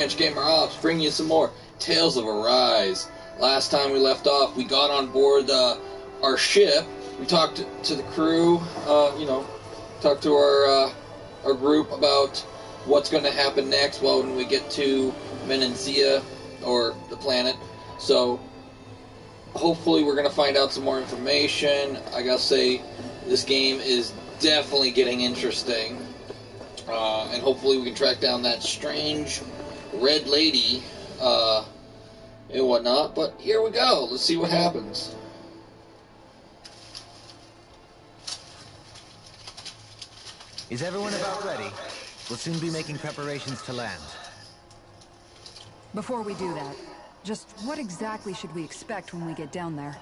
Gamer Ops, bring you some more Tales of Arise. Last time we left off, we got on board our ship. We talked to the crew, talked to our group about what's going to happen next when we get to Menenzia, or the planet. So, hopefully we're going to find out some more information. I gotta say, this game is definitely getting interesting. And hopefully we can track down that strange red lady, and whatnot. But here we go. Let's see what happens. Is everyone about ready? We'll soon be making preparations to land. Before we do that, just what exactly should we expect when we get down there?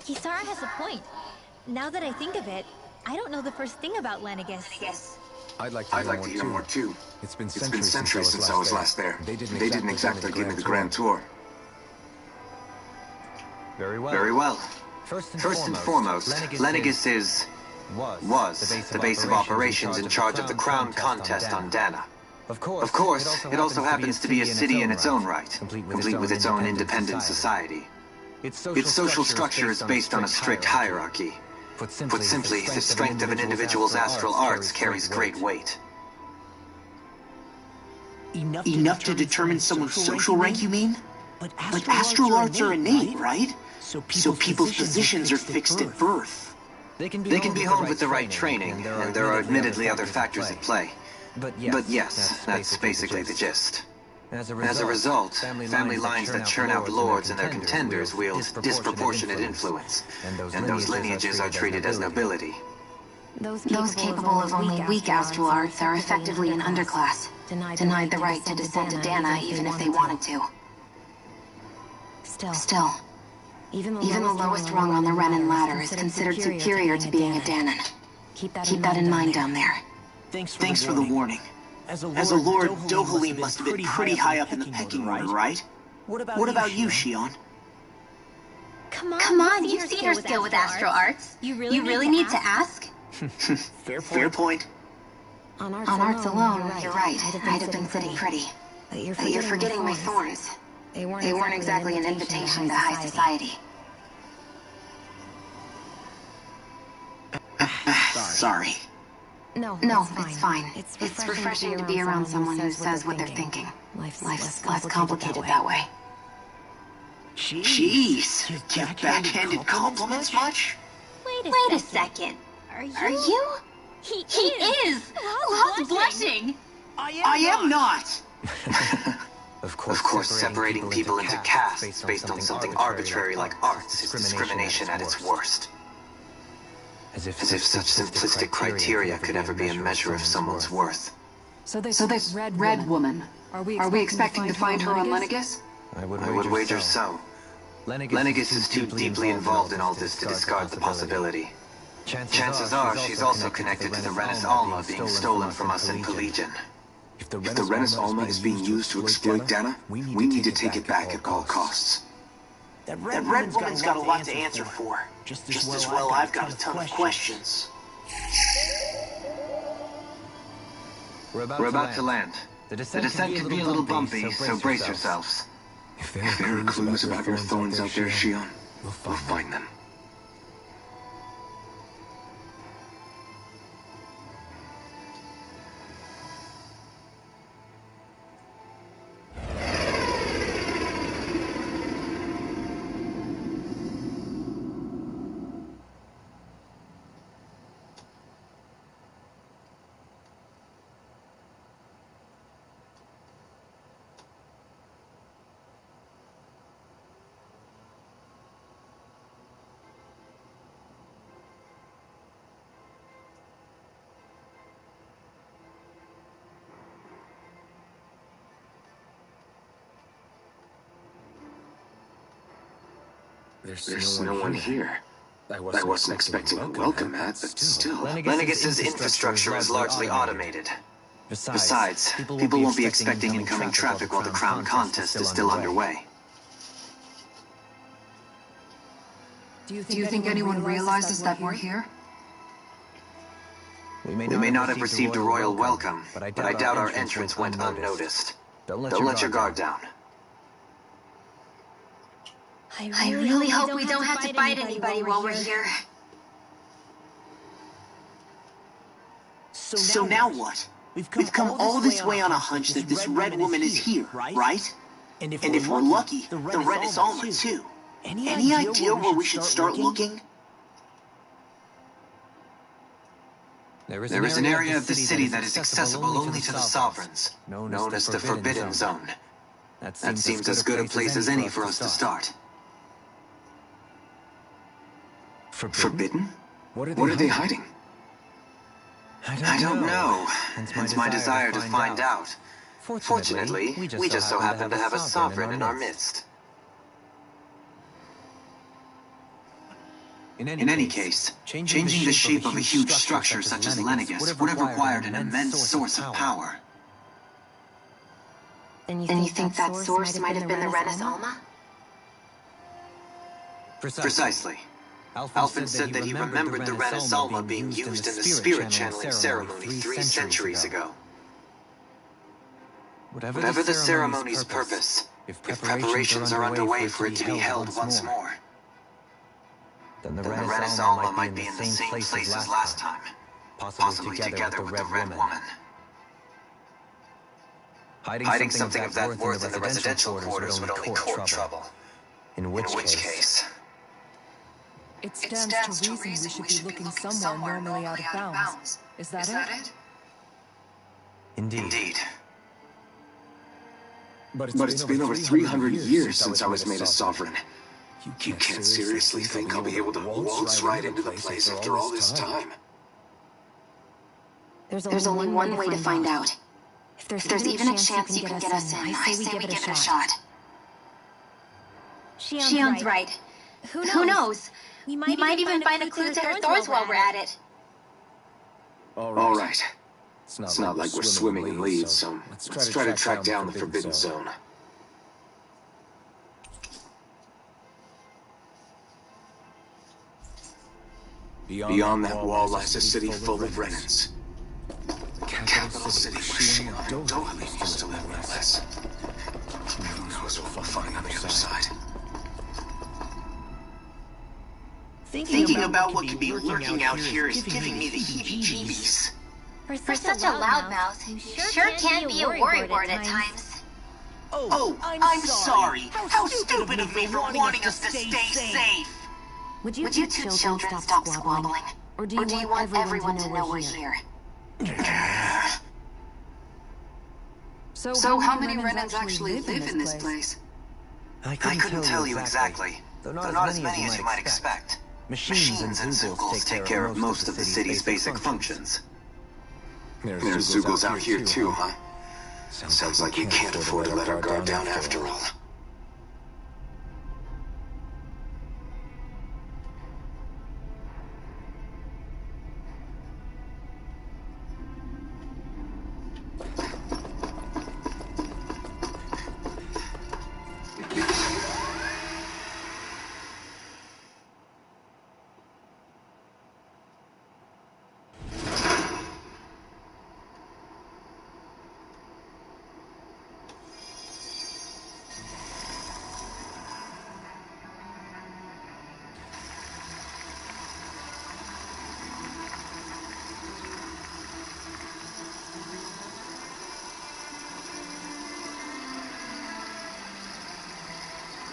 Kisara has a point. Now that I think of it, I don't know the first thing about Lenegis. I'd like to hear more too. It's been centuries since I was last there. They didn't exactly give me the grand tour. Very well. First and foremost, Lenegis was the base of operations in charge of the crown contest on Dana. Of course, it also happens to be a city in its own right, complete with its own independent society. Its social structure is based on a strict hierarchy. Put simply, the strength of an individual's astral arts carries great weight. Enough to determine someone's social rank, you mean? But astral arts are innate, right? So people's positions are fixed at birth. They can be honed with the right training, and there are admittedly other factors at play. But yes, that's basically the gist. As a result, family lines that churn out lords and their contenders wield disproportionate influence, and those lineages are treated as nobility. Those capable of only weak astral arts are effectively an underclass, denied the right to descend to Dana even if they wanted to. Still, even the lowest rung on the Renan ladder is considered superior to being a Danan. Keep that in mind down there. Thanks for the warning. As a lord, Dohalim must have been pretty high up in the pecking order, right? What about you, Shion? Come on, you've seen her skill with astral arts. You really need to ask? Fair point. On arts alone, you're right. I'd have been sitting pretty. But you're forgetting my thorns. They weren't exactly an invitation to high society. Sorry. No, it's fine. It's refreshing to be around someone who says what they're thinking. Life's less complicated that way. Jeez, give backhanded compliments much? Wait a second. Are you? He is! Lost blushing! I am not! Of course, separating people into castes based on something arbitrary like arts is discrimination at its worst. As if such simplistic criteria could ever be a measure of someone's worth. So this red woman, are we expecting to find her on Lenegis? I would wager so. Lenegis is too deeply involved in all this to discard the possibility. Chances are she's also connected to the Renis Alma being stolen from us in Pelegion. If the Renis Alma is being used to exploit Dana, we need to take it back at all costs. That red woman's got a lot to answer for. Just as well I've got a ton of questions. We're about to land. The descent could be a little bumpy, so brace yourselves. If there are clues about your thorns out there, Shion, we'll find them. There's no one here. I wasn't expecting a welcome mat, but still. Lenegis's infrastructure is largely automated. Besides, people won't be expecting incoming traffic while the crown contest is still underway. Do you think anyone realizes that we're here? We may not have received a royal welcome, but I doubt our entrance went unnoticed. Don't let your guard down. I really hope we don't have to fight anybody while we're here. So now what? We've come all this way on a hunch that this red woman is here, right? And if we're lucky, the Renis Alma too. Any idea where we should start looking? There is an area of the city that is accessible only to the Sovereigns, known as the Forbidden Zone. That seems as good a place as any for us to start. Forbidden? What are they hiding? I don't know, hence my desire to find out. Fortunately, we just so happen to have a Sovereign in our midst. In any case, changing the shape of a huge structure such as Lenegis would have required an immense source of power. And you think that source might have been the Renis Alma? Precisely. Alphen said that he remembered the Renis Alma being used in the spirit channeling ceremony 3 centuries ago. Whatever the ceremony's purpose, if preparations are underway for it to be held once more, then the Renis Alma might be in the same place as last time, possibly together with the Red Woman. Hiding something of that worth in the residential quarters would only court trouble. In which case... It stands to reason we should be looking somewhere normally out of bounds. Is that it? Indeed. But it's been over 300 years since I was made a Sovereign. You can't seriously think I'll be able to waltz right into the place after all this time. There's only one way to find out. If there's even a chance you can get us in, I say we give it a shot. Shionne's right. Who knows? We might even find a clue to her thorns while we're at it. All right. It's not like we're swimming in leaves, so let's try to track down the Forbidden Zone. Beyond that wall lies a city full of Renins. The capital city where Shion and Dohalim used to live, no less. Who knows what we'll find on the other side. Thinking about what could be lurking out here is giving me the heebie-jeebies. For such a loudmouth, who sure can be a worrywart at times. Oh, I'm sorry. How stupid of me for wanting us to stay safe. Would you two children stop squabbling? Or do you want everyone to know we're here? So how many Renins actually live in this place? I couldn't tell you exactly, though not as many as you might expect. Machines and Zeugles take care of most of the city's basic functions. There's Zeugles out here too, huh? Sounds like we can't afford to let our guard down after all.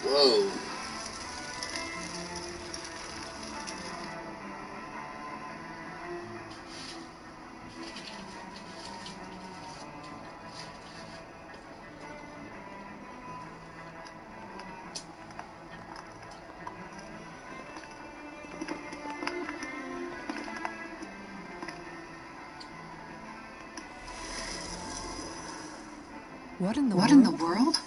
Whoa. What in the world?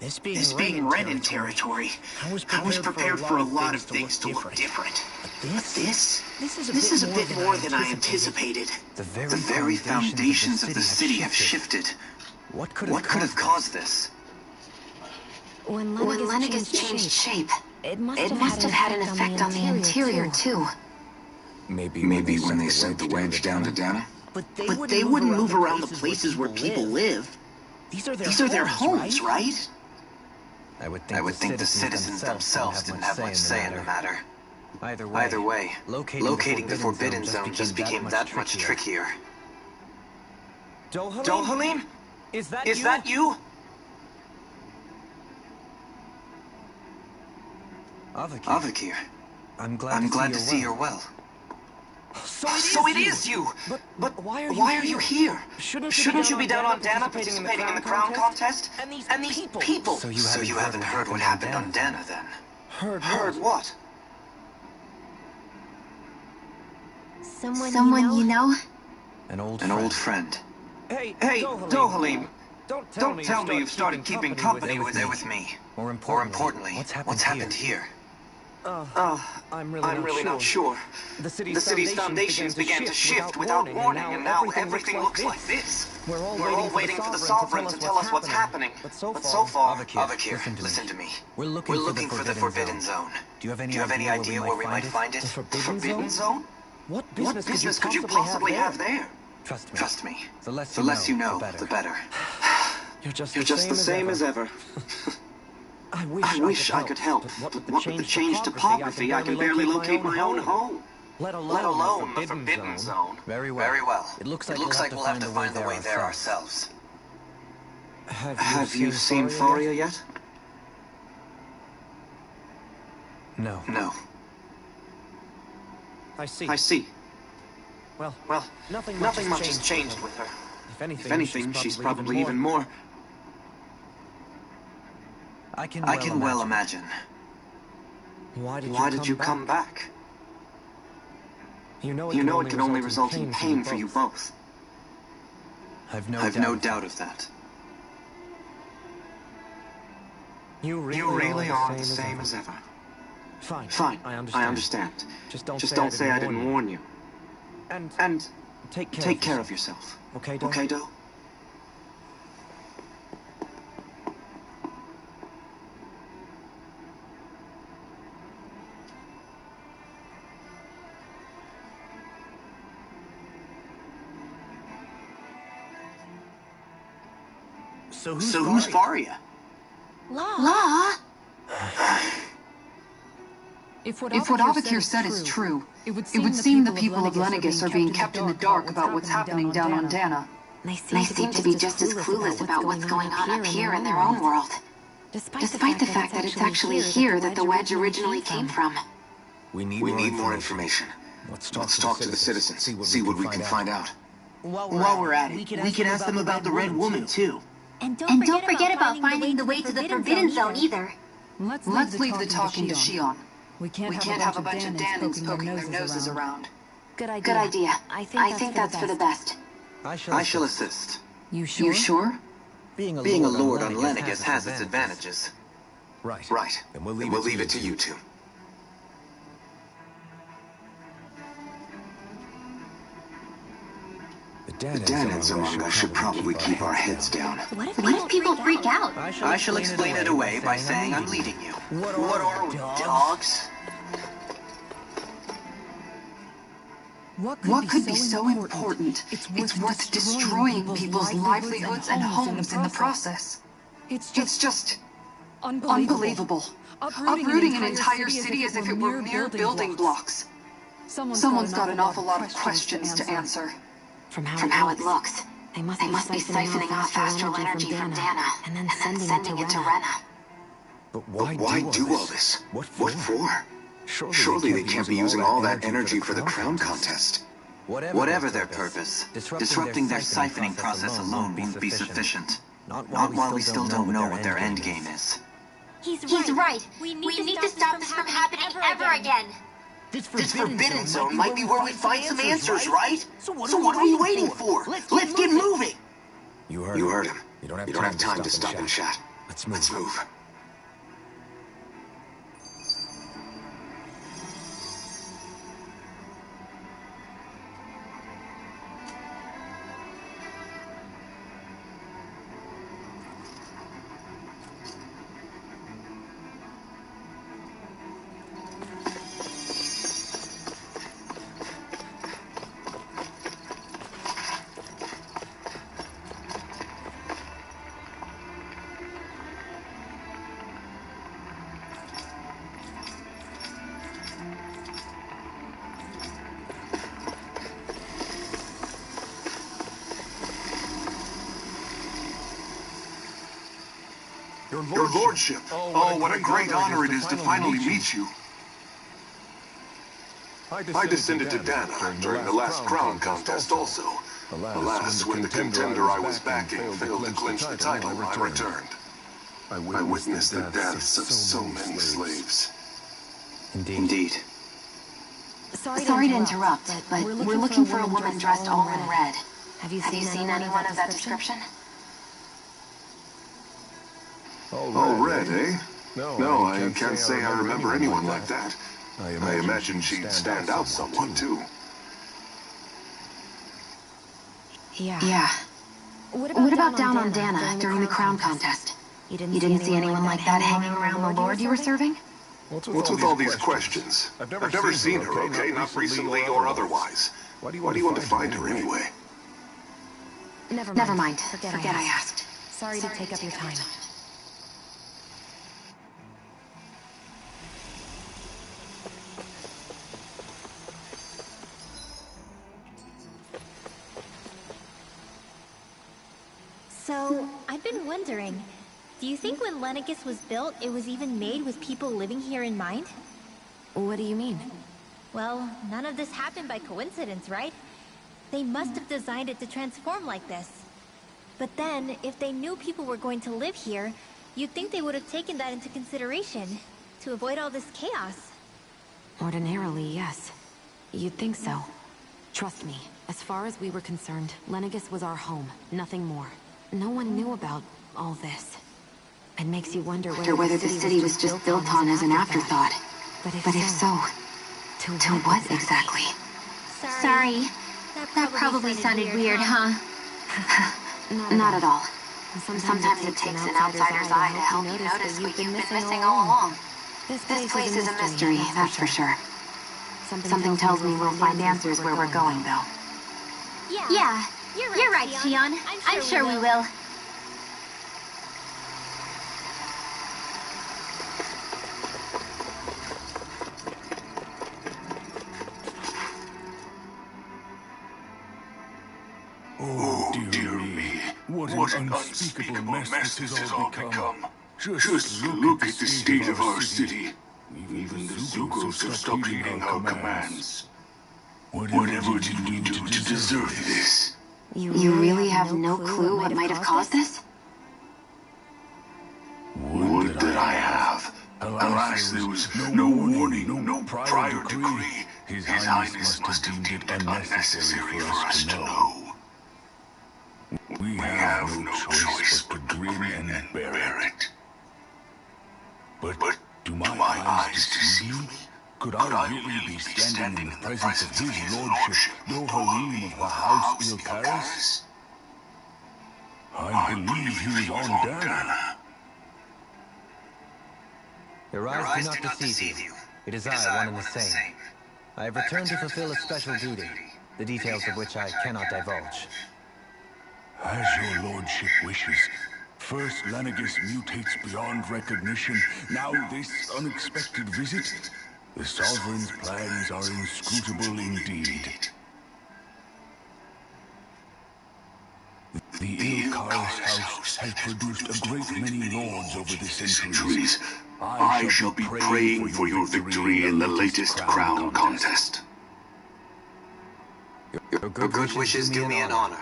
This being Renin territory, I was prepared for a lot of things to look different. But this is a bit more than I anticipated. The very foundations of the city have shifted. What could have caused this? When Lenegis changed shape, it must have had an effect on the interior too. Maybe when they sent the wedge down to Dana? But they wouldn't move around the places where people live. These are their homes, right? I would think the citizens themselves didn't have much say in the matter. Either way, locating the Forbidden Zone just became that much trickier. Dohalim? Is that you? Avakir, I'm glad to see you're well. So it is you! But why are you here? Shouldn't you be down on Dana participating in the crown contest? And these people! So you haven't heard what happened on Dana, then? Heard what? Someone you know? An old friend. Hey, Dohalim! Don't tell me you've started keeping company with me. More importantly, what's happened here? I'm really not sure. The city's foundations began to shift without warning, and now everything looks like this. We're all waiting for the Sovereign to tell us what's happening. But so far... Avakir, listen to me. We're looking for the Forbidden Zone. Do you have any idea where we might find it? The Forbidden Zone? What business could you possibly have there? Trust me. The less you know, the better. You're just the same as ever. I wish I could help, but what with the changed topography, I can barely locate my own home. Let alone the Forbidden Zone. Very well. It looks like we'll have to find the way there ourselves. Have you seen Faria yet? No. I see. Well, nothing much has changed with her. If anything, she's probably even more... I can well imagine. Why did you come back? You know it can only result in pain for you both. I've no doubt of that. You really are the same as ever. Fine, I understand. Just don't say I didn't warn you. And take care of yourself. Okay, Do? So who's Faria? La? If what Avakir said is true, it would seem the people of Lenegis are being kept in the dark about what's happening down on Dana. They seem to be just as clueless about what's going on up here in their own world. Despite the fact that it's actually here that the wedge originally came from. We need more information. Let's talk to the citizens, see what we can find out. While we're at it, we can ask them about the Red Woman, too. And don't forget about finding the way to the Forbidden Zone either. Let's leave the talking to Shion. We can't have a bunch of Danans poking their noses around. Good idea. I think that's for the best. I shall assist. You sure? You sure? Being a lord on Lenegis has its advantages. Right. And we'll leave it to you two. The Danans among us should probably keep our heads down. What if people freak out? I shall explain it away by saying I'm leading you. What are we, dogs? What could be so important? It's worth destroying people's livelihoods and homes in the process. It's just unbelievable. Uprooting an entire city as if it were mere building blocks. Someone's got an awful lot of questions to answer. From how it looks, they must be siphoning off astral energy from Dana and then sending it to Rena. But why do all this? What for? Surely they can't be using all that energy for the crown contest. Whatever their purpose, disrupting their siphoning process alone won't be sufficient. Not while we still don't know what their endgame is. He's right. We need to stop this from happening ever again. This Forbidden Zone might be where we find some answers, right? So what are we waiting for? Let's get moving! You heard him. You don't have time to stop and chat. Let's move. Your Lordship. Oh, what a great honor it is to finally meet you. I descended to Dana during the last crown contest also. Alas, when the contender I was backing failed to clinch the title, I returned. I witnessed the deaths of so many slaves. Indeed. Sorry to interrupt, but we're looking for a woman dressed all in red. Have you seen anyone of that description? All red, eh? No, I can't say I remember anyone like that. I imagine she'd stand out somewhat, too. Yeah. What about down on Dana during the crown contest? You didn't see anyone like that hanging around the Lord you were serving? What's with all these questions? I've never seen her, okay? Not recently or otherwise. Why do you want to find her anyway? Never mind. Forget I asked. Sorry to take up your time. So, I've been wondering, do you think when Lenegis was built, it was even made with people living here in mind? What do you mean? Well, none of this happened by coincidence, right? They must have designed it to transform like this. But then, if they knew people were going to live here, you'd think they would have taken that into consideration, to avoid all this chaos. Ordinarily, yes. You'd think so. Trust me, as far as we were concerned, Lenegis was our home, nothing more. No one knew about all this. It makes you wonder whether the city was just built on as an afterthought. But if so, to what exactly? Sorry. That probably sounded weird, huh? Not at all. Sometimes it takes an outsider's eye to help you notice what you've been missing all along. This place is a mystery, that's for sure. Something tells me we'll find answers where we're going, though. Yeah, you're right, Xion. I'm sure we will. Oh, dear me. What an unspeakable mess this has all become. Just look at the state of our city. Even the Zukos have stopped heeding our commands. Whatever did we do to deserve this? You really have no clue what might have caused this? Would that I have. Alas, there was no warning, no prior decree. His Highness must have deemed it unnecessary for us to know. We have no choice but to grin and bear it. But do my eyes deceive me? Could I really be standing in the presence of His Lordship, Dohalim of the House Ilkaris? I believe he was on Dana. Your eyes do not deceive you. It is I, one and the same. I have returned to fulfill a special duty, the details of which I cannot divulge. As your lordship wishes. First Lenegis mutates beyond recognition, now this unexpected visit. The Sovereign's plans are inscrutable indeed. The Ilkaris house has produced a great many lords over the centuries. I shall be praying for your victory in the latest crown contest. Your good wishes do me an honor.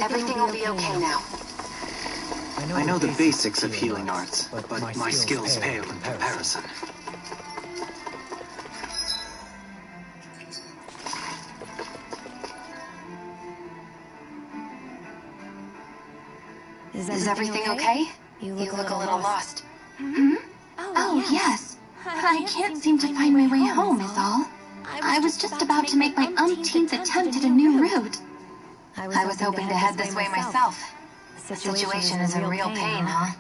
Everything will be okay now. I know the basics of healing arts, but my skills pale in comparison. Is everything okay? You look a little lost. Hmm? Oh, yes. I can't seem to find my way home, is all. I was just about to make my umpteenth attempt at a new route. I was hoping to head this way myself. The situation is in real pain, huh?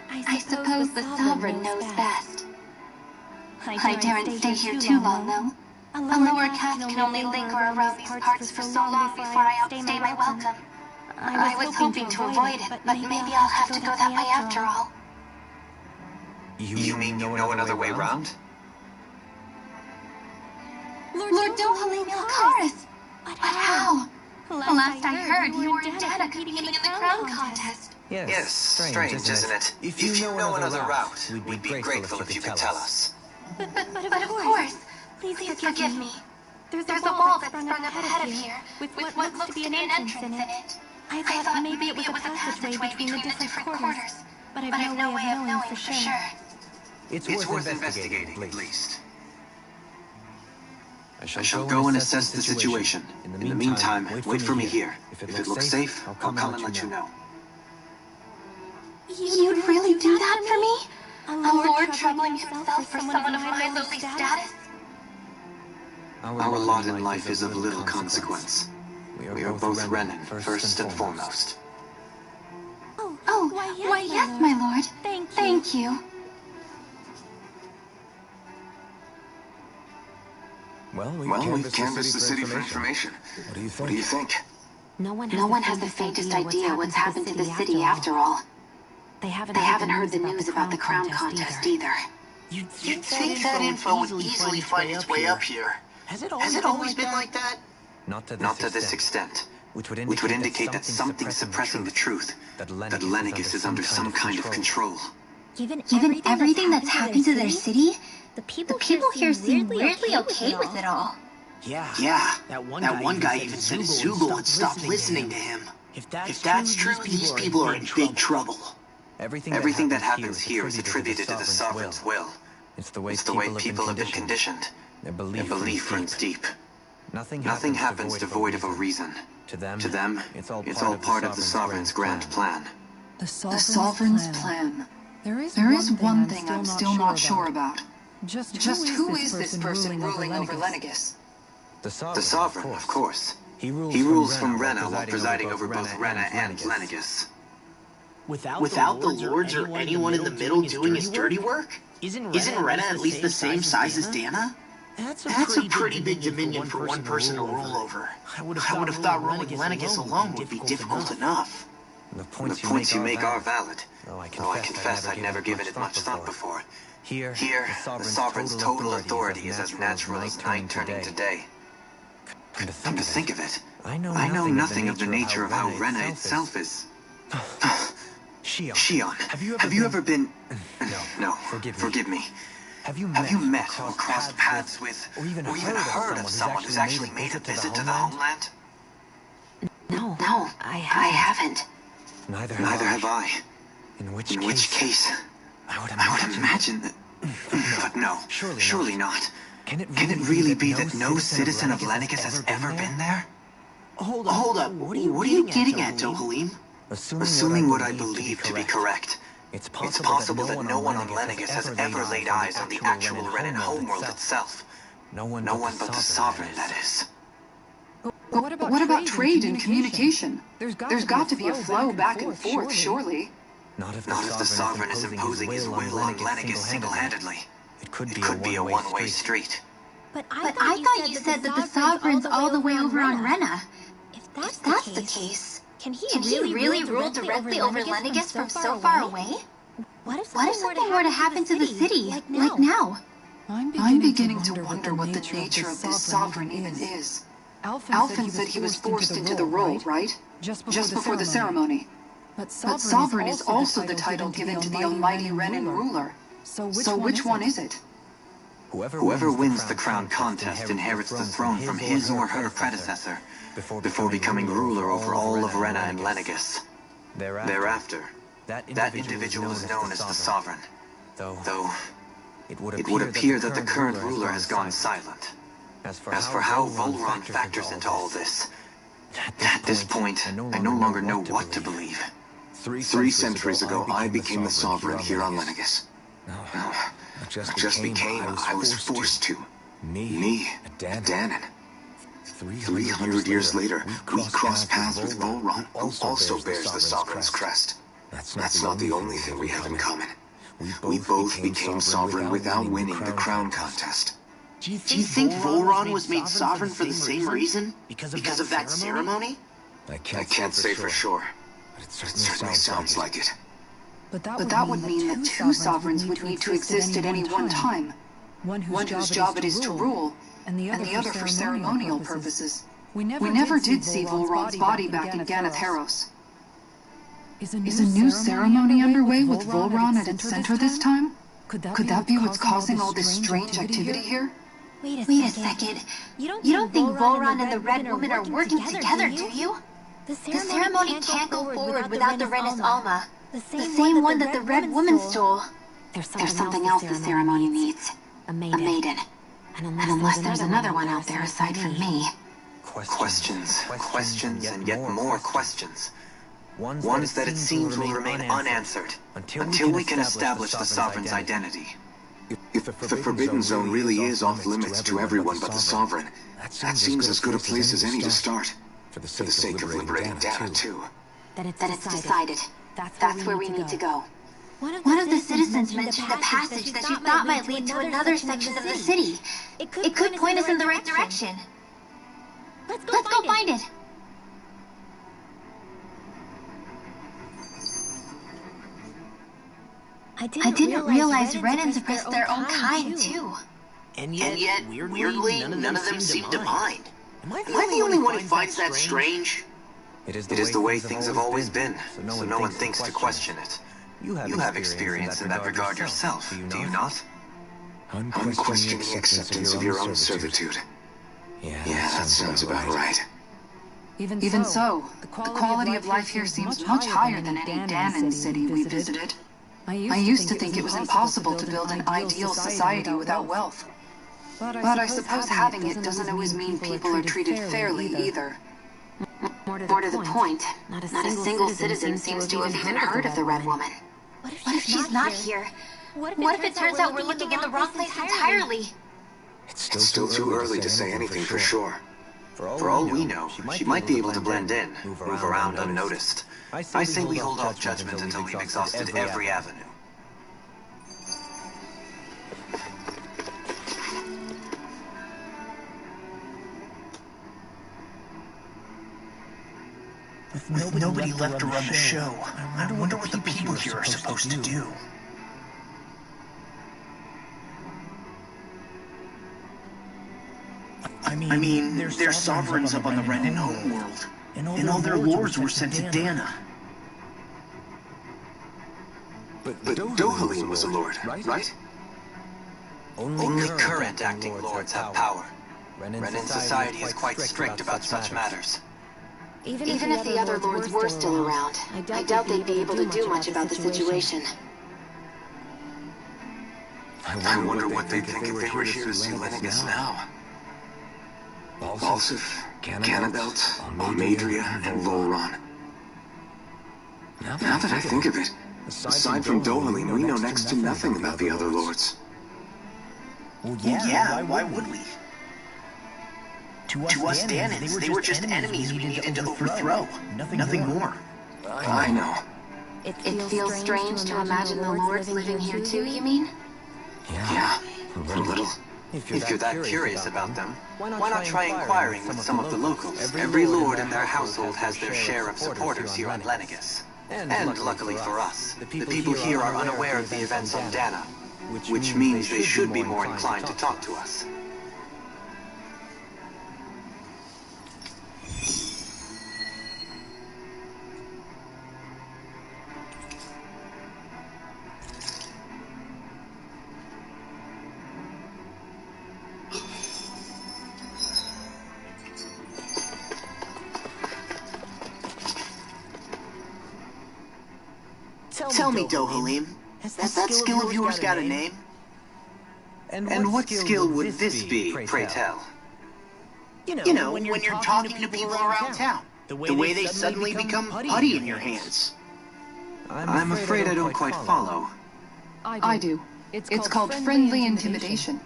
I suppose the Sovereign knows best. I daren't stay here too long, though. A lower caste can only linger around these parts for so long before I outstay my welcome. I was hoping to avoid it, but maybe I'll have to go that way after all. You mean you know another way around? Lord Dohalim Ilkaris! But how? Last I heard, you were in Dana competing in the crown contest. Yes, strange, isn't it? If you know another route, we'd be grateful if you could tell us. But of course. Please forgive me. There's a wall that sprung up ahead of here, with what looks to be an entrance in it. I thought maybe it was a passageway between the different quarters, but I've no way of knowing for sure. It's worth investigating, at least. I shall go and assess the situation. In the meantime, wait for me here. If it looks safe, I'll come and let you know. You'd really do that for me? A lord troubling himself for someone of my lowly status? Our lot in life is of little consequence. We are both Renan, first and foremost. Oh, why yes, my lord. Thank you. Well, we've canvassed the city for information. What do you think? No one has the faintest idea what's happened to the city after all. They haven't heard the news about the crown contest either. You'd think that info would easily find its way up here. Has it always been like that? Not to this extent. Which would indicate that something's suppressing the truth. That Lenegis is under some kind of control. Given everything that's happened to their city, the people here seem weirdly okay with it all. Yeah. That one guy even said Zoogle would stop listening to him. If that's true, these people are in big trouble. Everything that happens here is attributed to the Sovereign's will. It's the way people have been conditioned. Their belief runs deep. Nothing happens devoid of a reason. To them, it's all part of the Sovereign's grand plan. The Sovereign's plan. There is one thing I'm still not sure about. Just who is this person ruling over Lenegis? The Sovereign, of course. He rules from Rena while presiding over both Rena and Lenegis. Without the lords or anyone in the middle doing his dirty work? Isn't Rena at least the same size as Dana? That's a pretty big dominion for one person to rule over. I would have thought ruling Lenegis alone would be difficult enough. The points you make are valid, though I confess I'd never given it much thought before. Here, the Sovereign's total authority is as natural as night turning to day. Come to think of it, I know nothing of the nature of how Rena itself is. Shion, have you ever been... No, forgive me. Have you met or crossed paths with, or even heard of someone who's actually made a visit to the homeland? No, I haven't. Neither have I. In which case, I would imagine that... But no, surely not. Can it really be that no citizen of Lenegis has ever been there? Hold up, what are you getting at, Dohalim? Assuming what I believe to be correct, it's possible that no one on Lenegis has ever laid eyes on the actual Renan homeworld itself. No one but the Sovereign, that is. What about trade and communication? There's got to be a flow back and forth, surely. Not if the Sovereign is imposing his will on Lenegis single-handedly. It could be a one-way street. But I thought you said that the Sovereign's all the way over on Rena. If that's the case, can he really rule directly over Lenegis from so far away? What if something were to happen to the city, like now? I'm beginning to wonder what the nature of this Sovereign even is. Alphen said he was forced into the role, right? Just before the ceremony. But Sovereign is also the title given to the almighty Renan ruler. So which one is it? Whoever wins the crown contest inherits the throne from his or her predecessor, before becoming ruler over all of Rena and Lenegis. Thereafter, that individual is known as the Sovereign, though it would appear that the current ruler has gone silent. As for how Volron factors into all this, at this point, I no longer know what to believe. 3 centuries ago, I became the Sovereign here on Lenegis. No, I just became, I was forced to. Me, Danan. 300 years later, we cross paths with Volron, who also bears the Sovereign's crest. That's not the only thing we have in common. We both became sovereign without winning the crown contest. Do you think Volron was made sovereign for the same reason? Because of that ceremony? I can't say for sure, but it certainly sounds like it. But that would mean that two sovereigns would need to exist at any one time. One whose job it is to rule, and the other for ceremonial purposes. We never did see Volron's body back in Ganatheros. Is a new ceremony underway with Volron at its center this time? Could that be what's causing all this strange activity here? Wait a second. You don't think Volron and the Red Woman are working together, do you? The ceremony can't go forward without the Renis Alma, the same one that the Red Woman stole. There's something else the ceremony needs. A maiden. And unless there's another one out there aside from me. Questions, and yet more questions. Ones that it seems will remain unanswered until we can establish the Sovereign's identity. If the Forbidden Zone really is off limits to everyone but the Sovereign, that seems as good a place as any to start. For the sake of liberating Dana, too. Then it's decided. That's where we need to go. One of the citizens mentioned a passage that you thought might lead to another section of the city. It could point us in the right direction. Let's go find it. I didn't realize Renans oppressed their own kind, too. And yet, weirdly, none of them seem to mind. Am I the only one who finds that strange? It is the way things have always been, so no one thinks to question it. You have experience in that regard yourself, do you not? Unquestioning acceptance of your own servitude. Yeah, that sounds about right. Even so, the quality of life here seems much higher than any Danan city we visited. I used to think it was impossible to build an ideal society without wealth. But I suppose having it doesn't always mean people are treated fairly either. More to the point, not a single citizen seems to have even heard of the Red Woman. What if she's not here? What if it turns out we're looking in the wrong place entirely? It's still too early to say anything for sure. For all we know, she might be able to blend in, move around unnoticed. I say we hold off judgment until we've exhausted every avenue. With nobody left to run the show, I wonder what the people here are supposed to do. I mean, there's sovereigns up on the Renan homeworld, and all their lords were sent to Dana. But Dohalim was a lord, right? Only current acting lords have power. Renan society is quite strict about such matters. Even if the other lords were still around, I doubt they'd be able to do much about the situation. I wonder what they'd think if they were here to see Lennigus now. Balsif, Canabelt, Almadria, and Volron. Now that I think of it, aside from Dohalim, we know next to nothing about the other lords. Well, yeah, why would we? To us Danans, they were just enemies we needed to overthrow. Nothing more. I know. It feels strange to imagine the lords living here too, you mean? Yeah, a little. If you're that curious about them, why not try inquiring with some of the locals? Every lord in their household has their share of supporters here on Lennigus. And luckily for us, the people here are unaware of the events on Dana, which means they should be more inclined to talk to us. Tell me, Dohalim, has that skill of yours got a name? And what skill would this be, pray tell? You know, when you're talking to people around town, the way they suddenly become putty in your hands. I'm afraid I don't quite follow. I do. It's called friendly intimidation.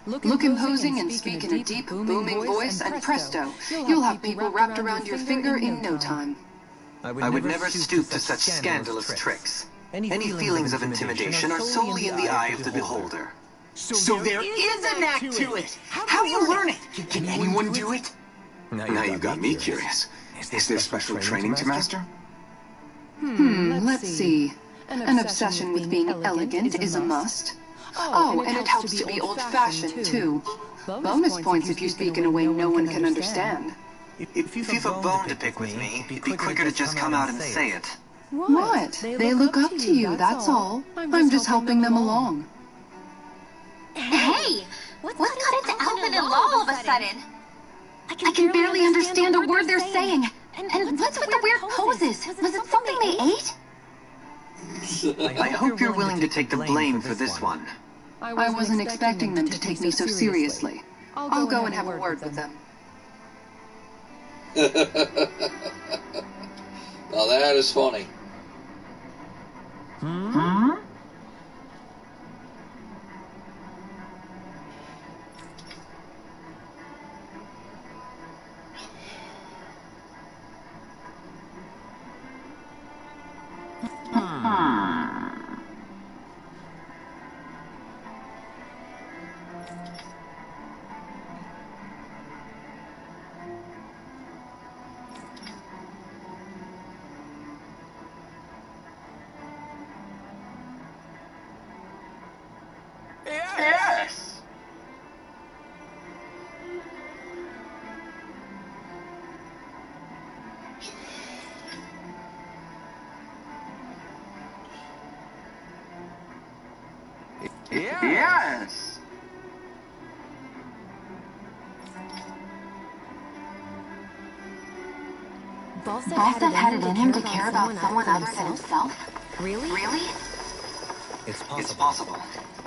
Look imposing and speak in a deep, booming voice, and presto, you'll have people wrapped around your finger in no time. I would never stoop to such scandalous tricks. Any feelings of intimidation are solely in the eye of the beholder. So there is an act to it! How do you learn it? Can anyone do it? Now you've got me curious. Is there special training to master? Let's see. An obsession with being elegant is a must. Oh, and it helps to be old-fashioned, too. Bonus points if you speak in a way no one can understand. If you've a bone to pick with me, it'd be quicker to just come out and say it. What? They look up to you, that's all. I'm just helping them along. Hey! What's got into Alvin and Law all of a sudden? I can barely understand a word they're saying. And what's with the weird poses? Was it something they ate? I hope you're willing to take the blame for this one. I wasn't expecting them to take me so seriously. I'll go and have a word with them. Now that is funny. Yes! Yes! Volstead had it in him to care about someone other than himself? Really? It's It's possible.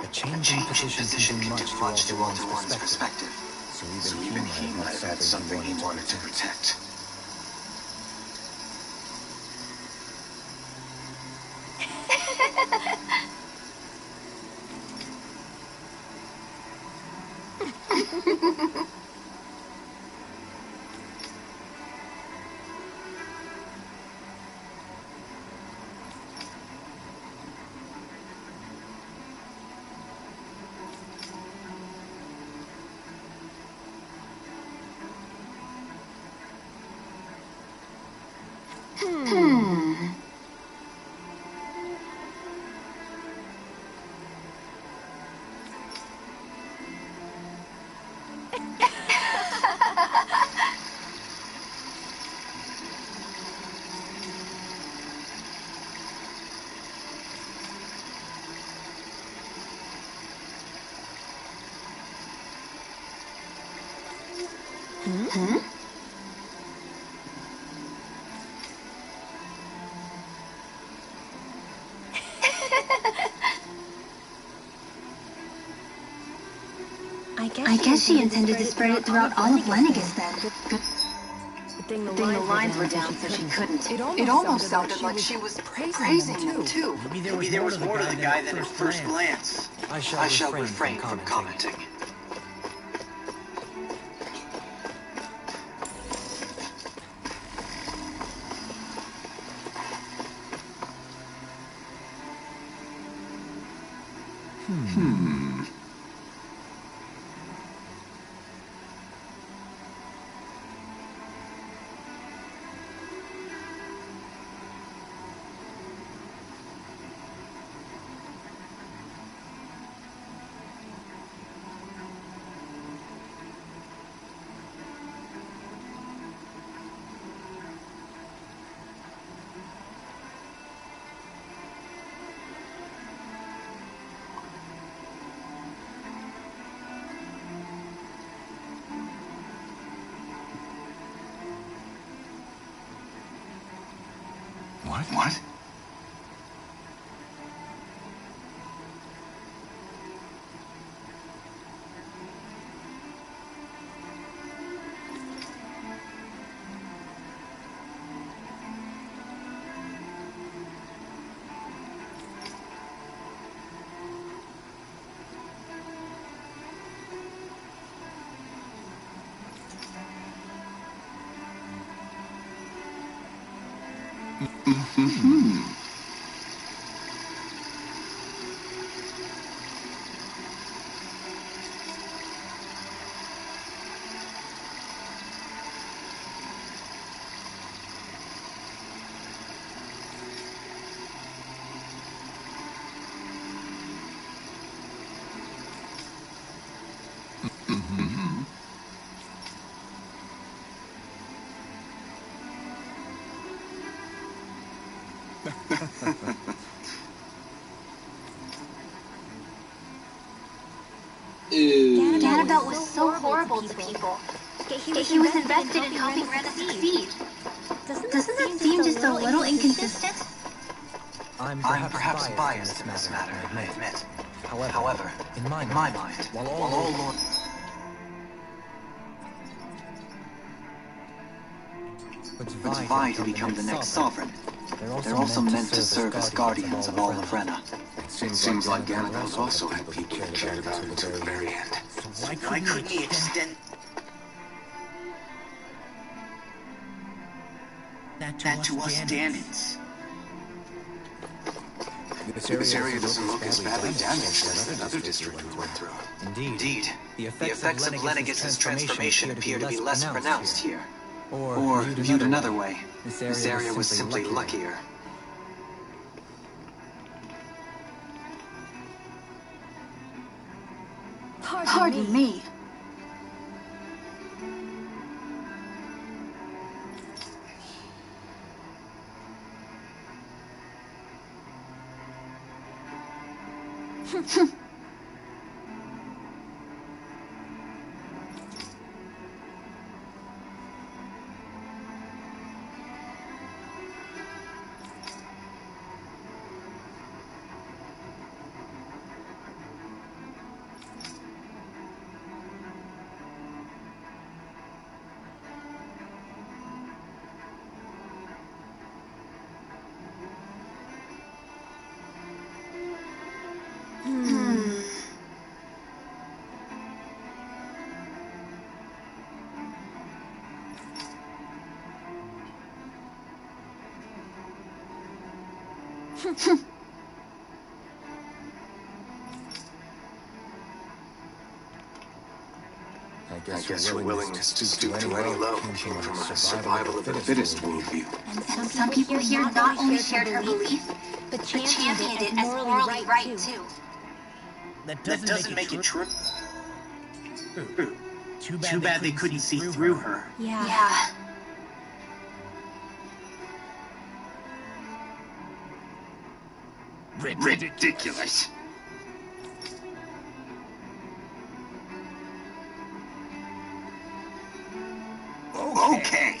A change in position can do much to alter one's perspective. So even he might have had something he wanted to protect. I guess she intended to spread it throughout all of Lenegis then. Good thing the lines were down so she couldn't. It almost sounded like she was praising them, too. Maybe there was more to the guy than at first glance. I shall refrain from commenting. What? Ganabelt was so horrible to people. Yet he was invested in helping Rena succeed. Doesn't that seem just a little inconsistent? I'm perhaps biased in this matter, I admit. However, in my mind, while all lords would vie to become the next sovereign, they're also meant to serve as guardians of all of Rena. It seems like Ganabelt also had people he cared about until the very end. Why couldn't he extend that to us Danans? This area doesn't look as badly damaged as that other district we went through. Indeed. The effects of Lenegis' transformation appear to be less pronounced here. Or, viewed another way, this area was simply luckier. Pardon me. I guess your willingness to stoop to any low came from a survival of the fittest worldview. And some people here not only shared her belief, but championed it as morally right too. That doesn't make it true. Too bad they couldn't see through her. Yeah. Ridiculous. Okay.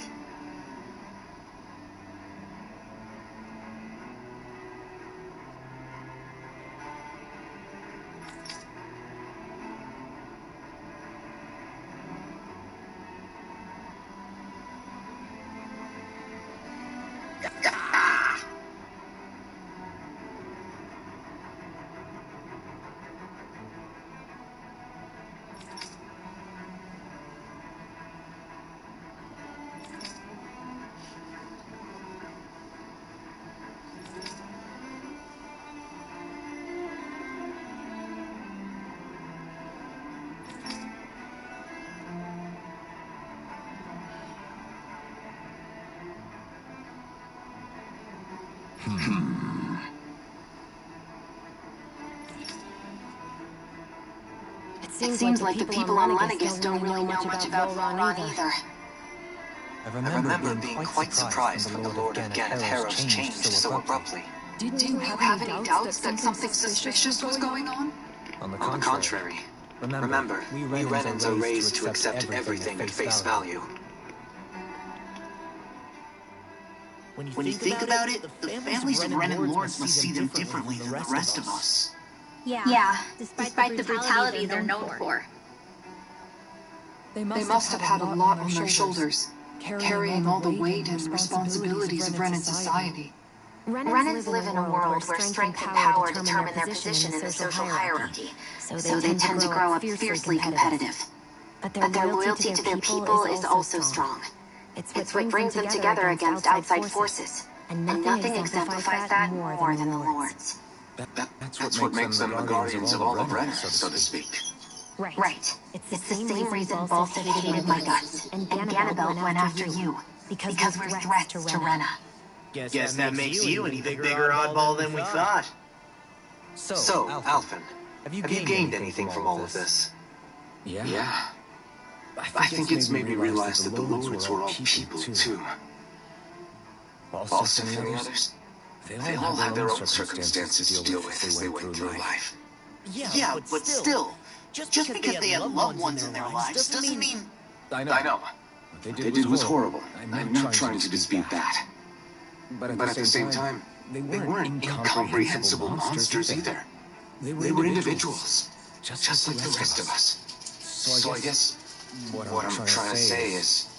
It seems like the people on Lenegis don't really know much about Vholran either. I remember being quite surprised when the Lord of Ganapharos changed so abruptly. Did you have any doubts that something suspicious was going on? On the contrary. Remember, we Renans are raised to accept everything at face value. When you think about it, the families of Renan lords must see them differently than the rest of us. Yeah, despite the brutality they're known for. They must have had a lot on their shoulders, carrying all the weight and responsibilities of Renan society. Renans live in a world where strength and power determine their position in the social hierarchy, so they tend to grow up fiercely competitive. But their loyalty to their people is also strong. It's what brings them together against outside forces, And nothing exemplifies that more than the Lords. That's what makes them the guardians of all of Renner, so to speak. Right. It's the same reason Volstead hated my guts, and Ganabelt went after you. Because we're threats to Renna. Guess that makes you an even bigger oddball than we thought. So, Alphen, have you gained anything from all of this? Yeah. I think it's made me realize that the Lords were all people, too. Volstead and the others, they all had their own circumstances to deal with as they went through life. Yeah, but still, just because they have loved ones in their lives doesn't mean... I know. What they did was horrible. I'm not trying to dispute that. But at the same time, they weren't incomprehensible monsters either. They were individuals, just like the rest of us. So I guess what I'm trying to say is...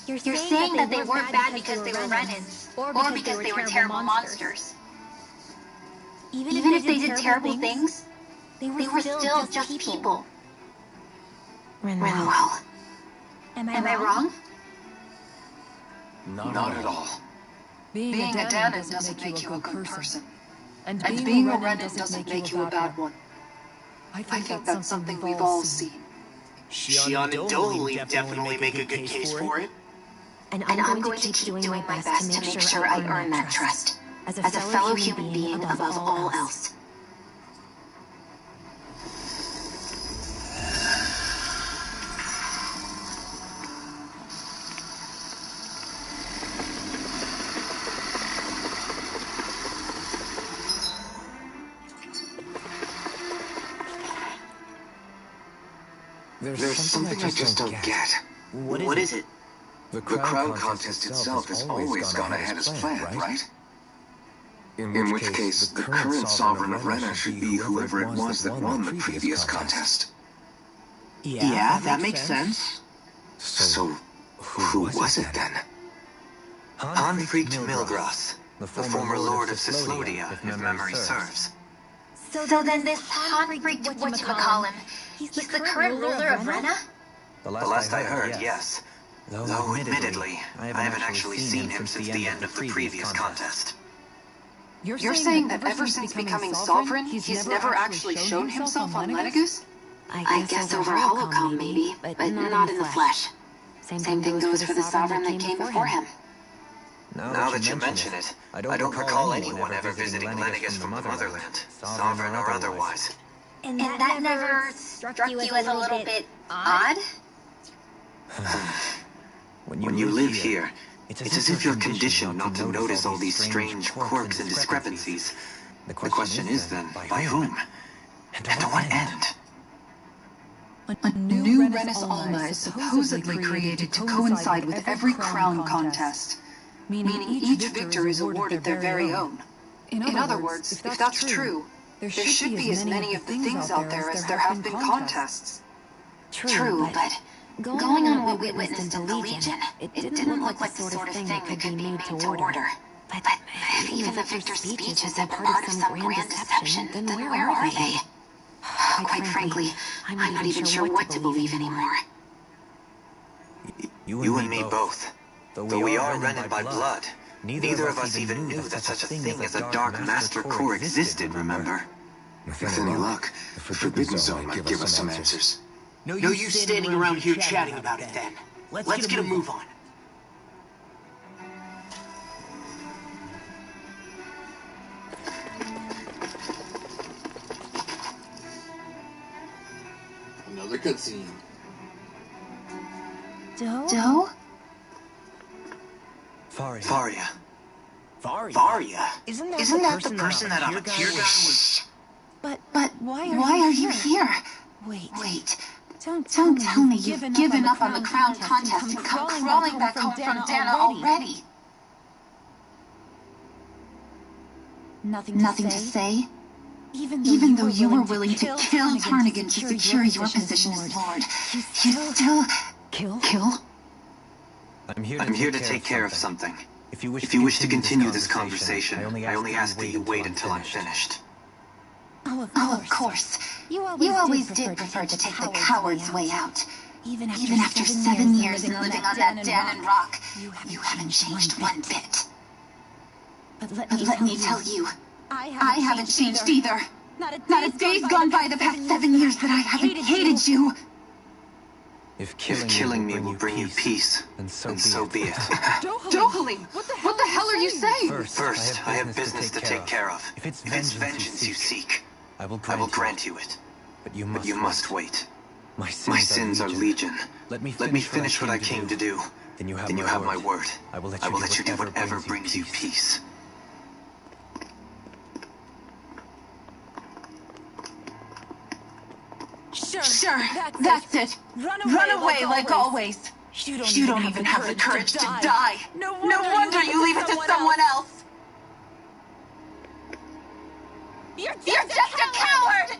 You're saying that they weren't bad because they were Renans, or because they were terrible monsters. Even if they did terrible things, they were still just people. Rinwell. Am I wrong? Not at all. Being a Danan doesn't make you a good person. And being a Renan doesn't make you a bad one. I think that's something we've all seen. Shion and Dohalim definitely make a good case for it. And I'm going to keep doing my best to make sure I earn that trust. As a fellow human being above all else. There's something I just don't get. What is it? The crown contest itself has always gone ahead as planned, right? In which case, the current Sovereign of Renna should be whoever it was that won the previous contest. Yeah, that makes sense. So, who was it then? Hanfried Milgrath, the former Lord of Cyphlodia, if memory serves. So then this Hanfried whatchamacallem, he's the current ruler of Renna? The last I heard, yes. Though, admittedly, I haven't actually seen him since the end of the previous contest. You're saying that ever since becoming Sovereign, he's never actually shown himself on Lenegis? I guess over Holocom maybe, but not in the flesh. Same thing goes for the Sovereign that came before him. Now that you mention it, I don't recall anyone ever visiting Lenegis from the Motherland, Sovereign or otherwise. And that never struck you as a little bit odd? When you live here, it's as if you're conditioned not to notice all these strange quirks and discrepancies. The question is then, by whom? And to what end? A new Renis Alma is supposedly created to coincide with every crown contest, meaning each victor is awarded their very own. In other words, if that's true, there should be as many of the things out there as there have been contests. True, but going on what we witnessed in the Legion, it didn't look like the sort of thing that could be made to order. But if even the victor's speeches are part of some grand deception, then where are they? Quite frankly, I'm not even sure what to believe anymore. You and me both. Though we are Renan by blood, neither of us even knew that such a thing as a Dark Master Corps existed, remember? With any luck, the Forbidden Zone might give us some answers. No use standing around here chatting about it then. Let's get a move on. Another cutscene. Doe? Faria. Faria? Isn't that the person that Avakir was... But why are you here? Wait. Don't tell me you've given up on the crown contest and come crawling back home from Dana already. Nothing to say? Even though you were willing to kill Tarnigan to secure your position as Lord, you still... Kill? I'm here to take care of something. If you wish to continue this conversation, I only ask that you wait until I'm finished. Oh, of course. You always did prefer to take the coward's way out. Even after 7 years living on that Danan rock, you haven't changed one bit. But let me tell you, I haven't changed either. Not a day's gone by the past 7 years that I haven't hated you. If killing me will bring you peace, then so be it. Dohalim, what the hell are you saying? First, I have business to take care of. If it's vengeance you seek, I will grant you it. But you must wait. My sins are legion. Let me finish what I came to do. Then you have my word. I will let you do whatever brings you peace. Sure, that's it. Run away like always. You don't even have the courage to die. No wonder you leave it to someone else. You're just a coward!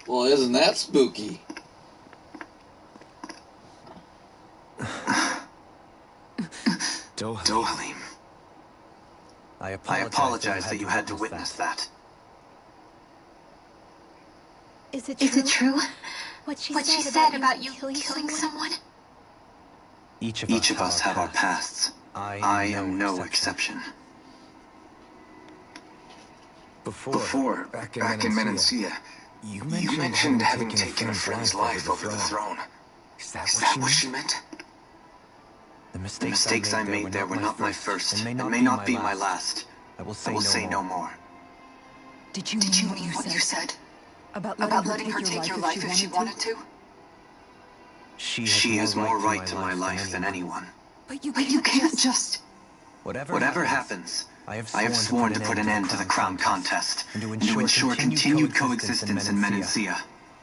Well, isn't that spooky? Dohalim. I apologize that you had to witness that. Is it true? What she said about you killing someone? Each of us have our pasts. I am no exception. Before, back in Menancia, you mentioned having taken a friend's life over the throne. Is that what she meant? The mistakes I made there were not my first, and may not be my last. I will say no more. Did you mean what you said? About letting her take your life if she wanted to? She has more right to my life than anyone. But you can't just... Whatever happens, I have sworn to put an end to the crown contest, and to ensure continued coexistence in Menancia.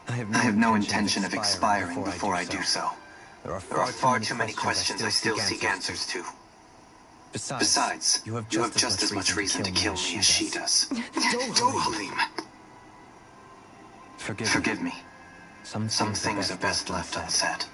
I have no intention of expiring before I do so. There are far too many questions I still seek answers to. Besides, you have just as much reason to kill me as she does. Dohalim. Forgive me. Some things are best left unsaid.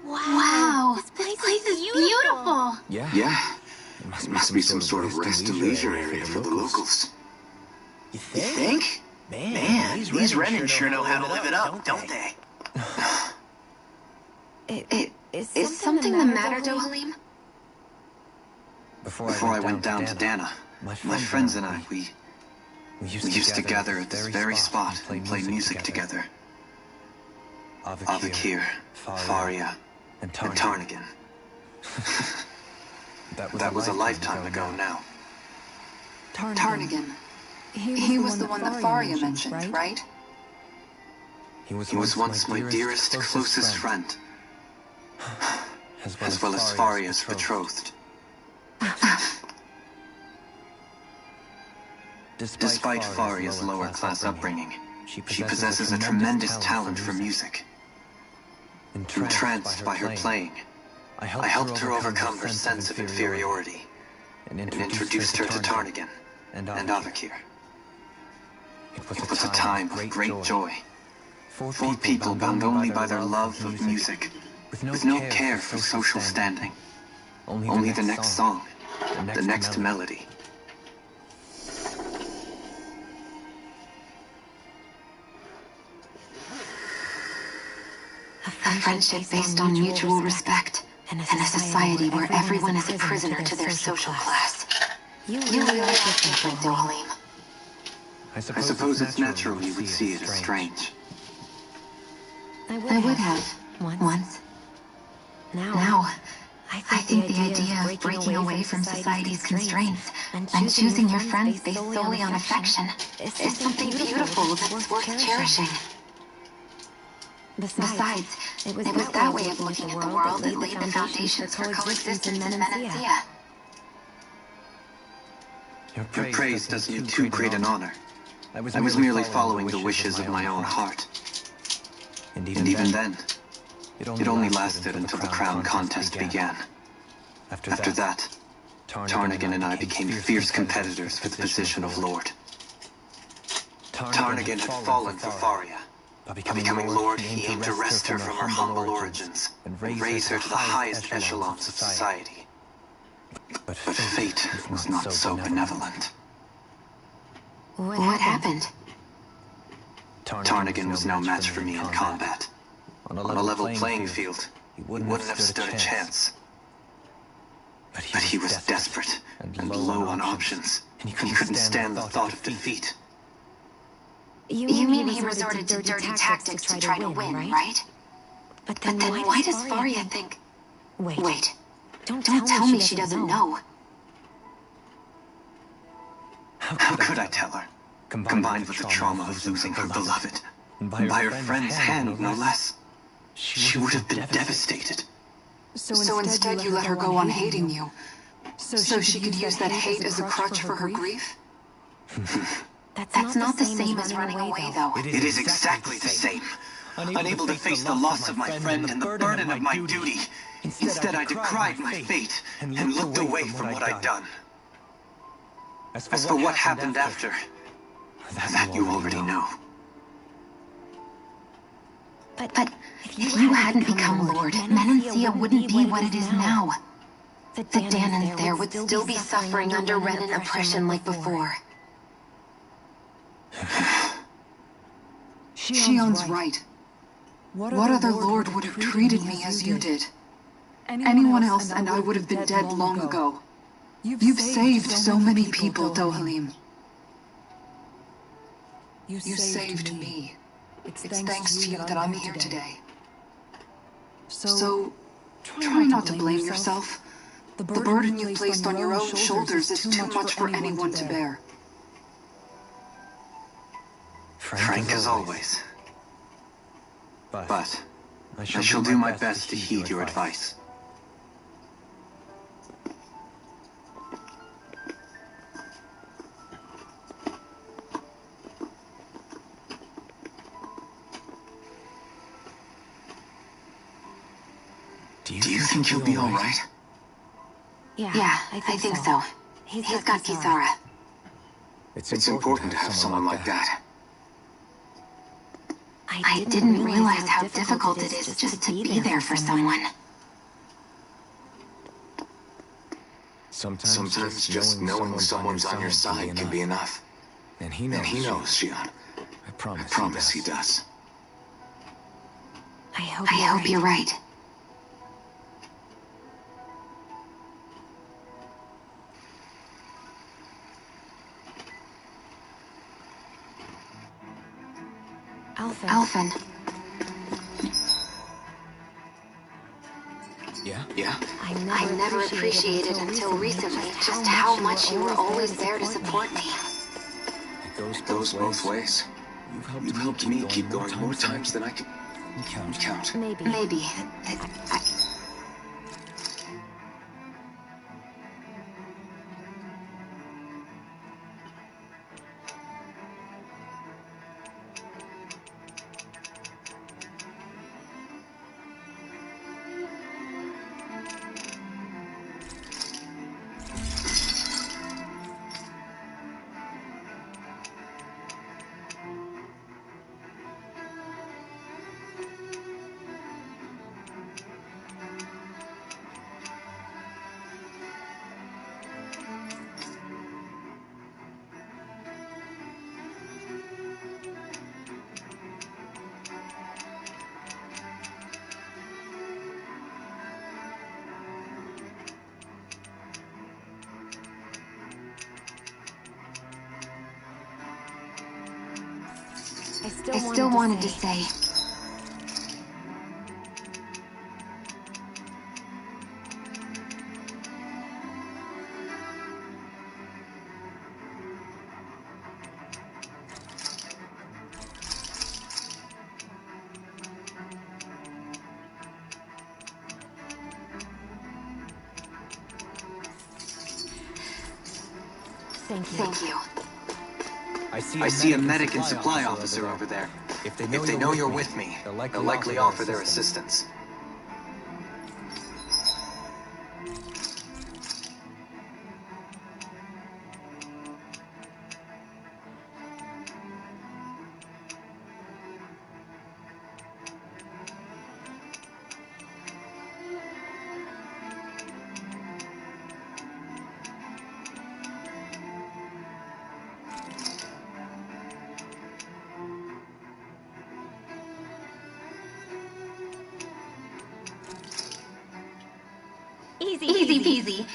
Wow, this place is beautiful. Yeah. It must be some sort of rest and leisure area for the locals. You think? Man, these Renan sure know how to live it up, don't they? Is something the matter, Dohalim? Before I went down to Dana, my friends and I, we used to gather at this very spot and play music together. Avakir, Faria, and Tarnagin. That was a lifetime ago now. Tarnagin. He was the one that Faria mentioned, right? He was once my dearest, closest friend, as well as Faria's betrothed. Despite Faria's lower-class upbringing, she possesses a tremendous talent for music. Entranced by her playing, I helped her overcome her sense of inferiority and introduced her to Tarnagin and Avakir. It was a time of great joy. Four people bound only by their love of music, with no care for social standing. Only the next song, the next melody. A friendship based on mutual respect, and a society where everyone is a prisoner to their social class. You really are different, Dohalim. I suppose it's natural you would see it as strange. I would have, once. Now, I think the idea of breaking away from society's constraints and choosing your friends based solely on affection is something beautiful that's worth cherishing. Besides, it was that way of looking at the world that laid the foundations for coexistence in Menethia. Your praise does me too great an honor. I was merely following the wishes of my own heart. And even then, it only lasted until the crown contest began. After that, Tarnagin and I became fierce competitors for the position of Lord. Tarnagin had fallen for Faria. By becoming Lord, he aimed to wrest her from her humble origins and raise her to the highest echelons of society. But fate was not so benevolent. What happened? Tarnagin was no match for me in combat. On a level playing field, he wouldn't have stood a chance. But he was desperate and low on options, and he couldn't stand the thought of defeat. You mean he resorted to dirty tactics to try to win, right? But then why does Faria think... Wait. Don't tell me she doesn't know. How could I tell her? Combined with the trauma of losing her beloved, and by her friend's hand, no less, she would have been devastated. So instead you let her go on hating you, so she could use that hate as a crutch for her grief? That's not the same as running away, though. It is exactly the same. Unable to face the loss of my friend and the burden of my duty, instead I decried my fate and looked away from what I'd done. As for what happened after, that you already know. But if you hadn't become Lord, Menethia wouldn't be what it is now. The Dahnans there would still be suffering under Renan oppression like before. Shionne's right. What other Lord would have treated me as you did? Anyone else and I would have been dead long ago. You've saved so many people, Dohalim. You saved me. It's thanks to you that I'm here today. So, try not to blame yourself. The burden you placed on your own shoulders is too much for anyone to bear. Frank as always. But I shall do my best to heed your advice. Do you think you'll be all right? Yeah, I think so. He's got Kisara. It's important to have someone like that. I didn't realize how difficult it is just to be there for someone. Sometimes just knowing someone's on your side can be enough. And he knows, Shionne. I promise he does. I hope you're right. Alphen. Yeah? I never appreciated until recently just how much you were always there to support me. It goes both ways. You've helped me keep going more times than I can count. Maybe. I still wanted to say. Thank you. I see a medic and supply officer over there. If they know you're with me, they'll likely offer their assistance. Easy peasy.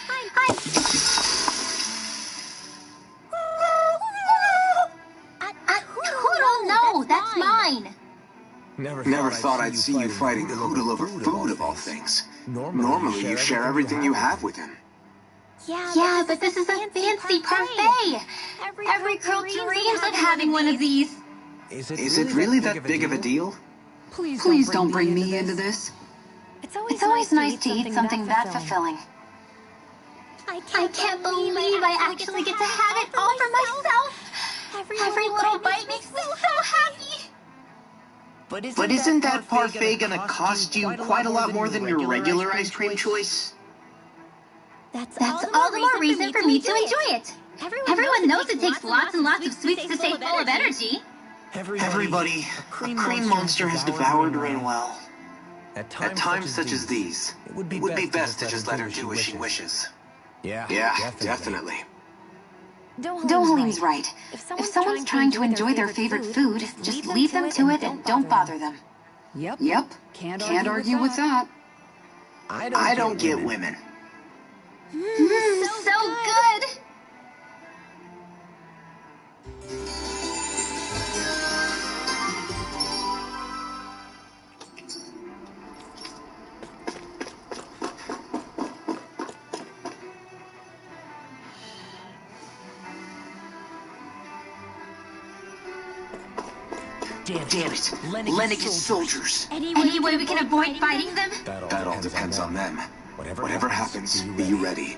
Hoodle, no, that's mine. Never thought I'd see you fighting Hoodle over food, of all things. Normally, you share everything you have with him. Yeah, but this is a fancy parfait. Every girl dreams of having one of these. Is it really that big of a deal? Please don't bring me into this. It's always nice to eat something that fulfilling. I can't believe I actually get to have it all for myself. Every little bite makes me so happy. But isn't that parfait gonna cost you quite a lot more than your regular ice cream choice? That's all the more reason for me to enjoy it. Everyone knows it takes lots and lots of sweets to stay full of energy. Everybody, a cream monster has devoured Rainwell. At times such as these, it would be best to just let her do as she wishes. Yeah, definitely. Dohaline's right. If someone's trying to enjoy their favorite food, just leave them to it and don't bother them. Yep. Can't argue with that. I don't get women. So good! Damn it. Lenegis soldiers. Any way we can avoid fighting them? That all depends on them. Whatever happens, be ready.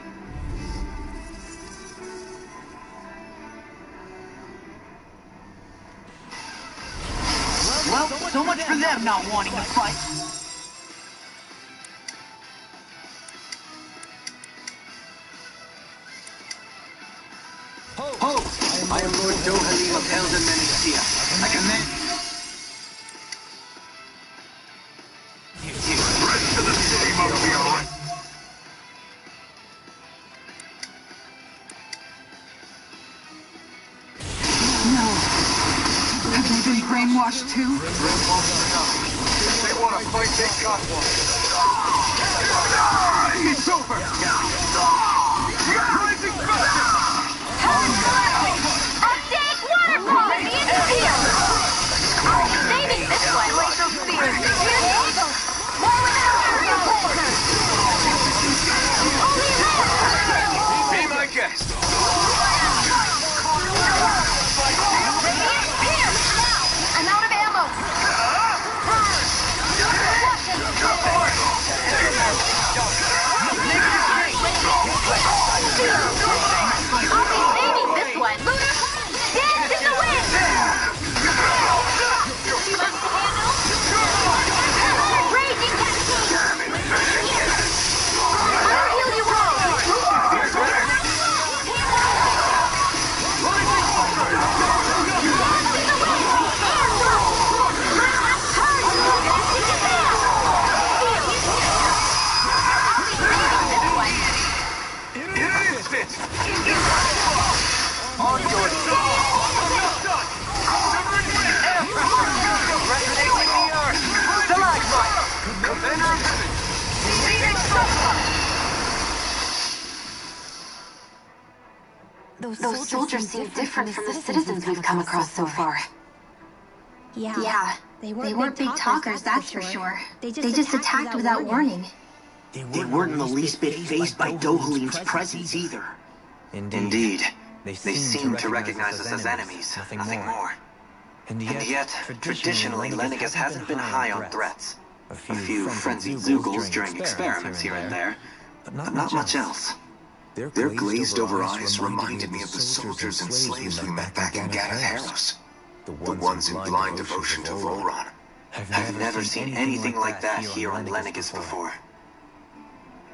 Well, so much for them not wanting to fight. Ho! I am Lord Dohalim of Elden Menethia. I command... Rest of the city must be on. No. Have they been brainwashed too? If they want to fight, they got one. It's over! Rising faster! A big waterfall in the field! Saving saving this one! Dance in the wind! Raging cascade! I'll heal you all! On your soul! Resonating the earth! Stalagmite! Commander of Heaven! Leading Those soldiers seem different from the citizens we've come across so far. Yeah, they weren't big talkers, that's for sure. They just attacked without warning. They weren't in the least bit fazed by Dohaline's presence either. Indeed. They seem to recognize us as enemies, nothing more. And yet, traditionally, Lenegis hasn't been high on threats. A few frenzied Zeugles during experiments here and there, but not much else. Their glazed-over eyes reminded me of the soldiers and slaves we met back in Gadath Haros. The ones in blind devotion to Volron. I've never seen anything like that here on Lenegis before.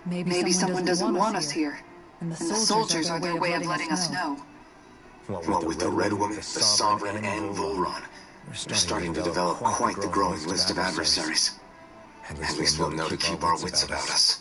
Maybe someone doesn't want us here. And the soldiers are their way of letting us know. What with the Red Woman, the Sovereign, and Volron, we're starting to develop quite the growing list of adversaries. At least we'll know to keep our wits about us.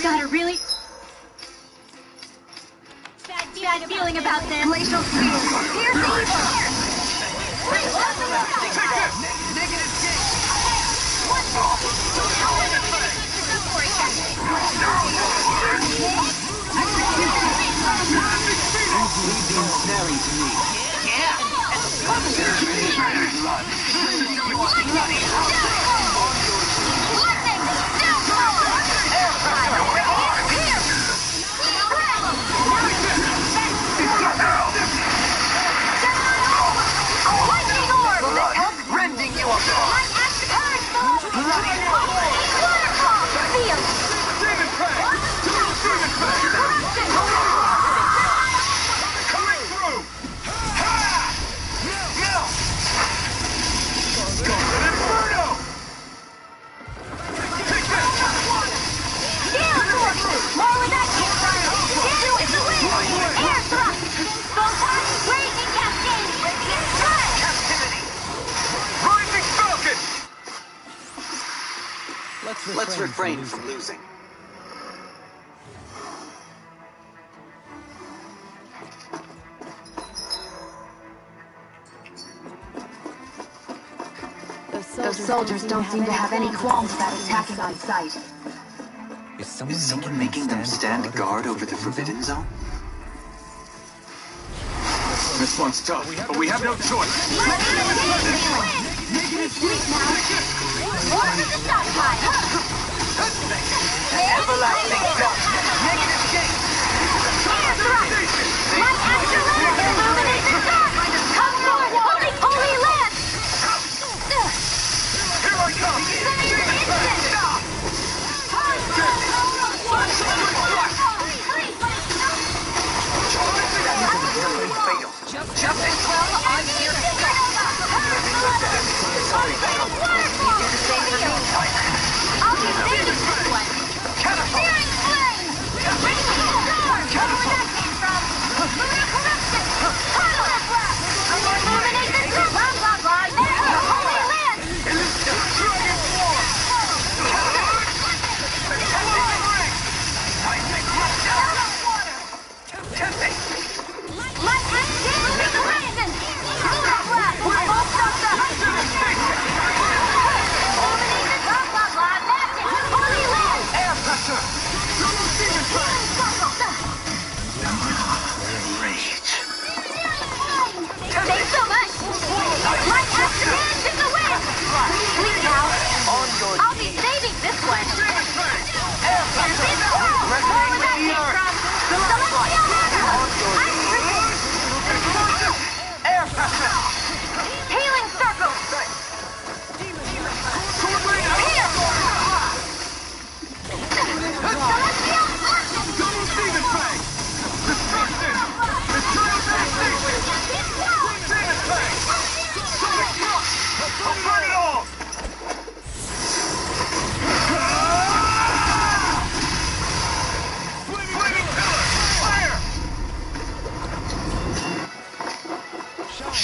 Got a really bad feeling about this. Glacial Steel! Here's the evil! Negative gate! Snaring to me. Yeah! Rending you apart! Demon Prey! Demon Prey! Coming through! Now! Golden Inferno! Gale Force! More with that campfire! Do it the wind! Air thrust! Photon! Raging cascade! Captivity! Rising Falcon! Let's refrain from losing. Those soldiers don't seem to have any qualms about attacking on sight. Is someone making them stand guard over the Forbidden Zone? This one's tough, but we have no choice. Everlasting dust! Negative gate! Holy land! Here I come! Stop! Fatal. Just as well, I'm here to stop. Sorry, Venom. I'll be saving this one. Catapult! Searing flame!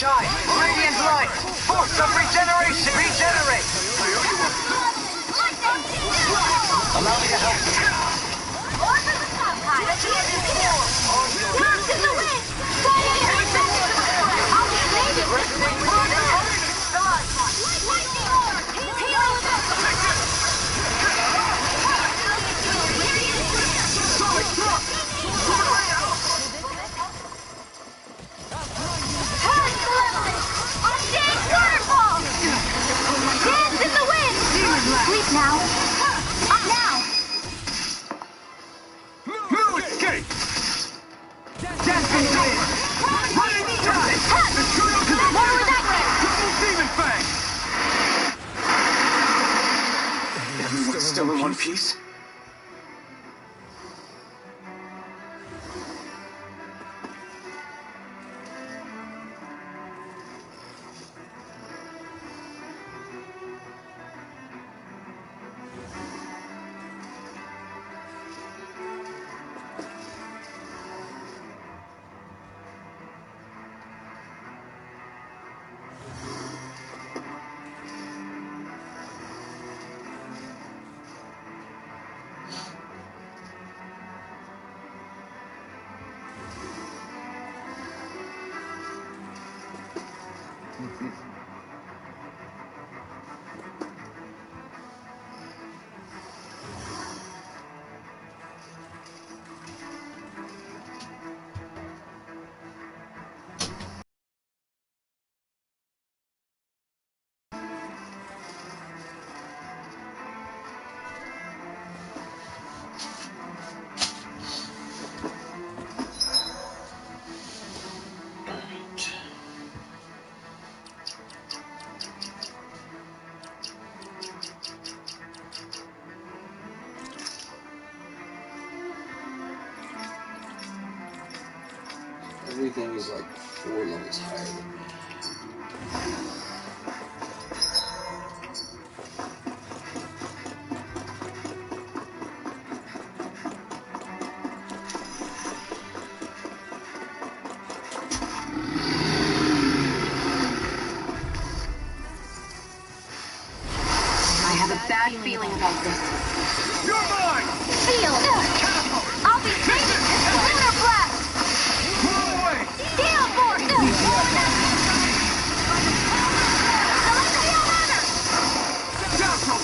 Shine! Radiant light! Force of regeneration! Regenerate! Allow me to help you. Sleep now. Up now. No escape! Death is over! Running time! What was that? Double demon fang! Everyone's still in one piece? Everything is like 4 levels higher than me. I have a bad feeling about this. You're mine! Seal! I'll be taking Lunar Blast! Move away! Gale Force! Downfall!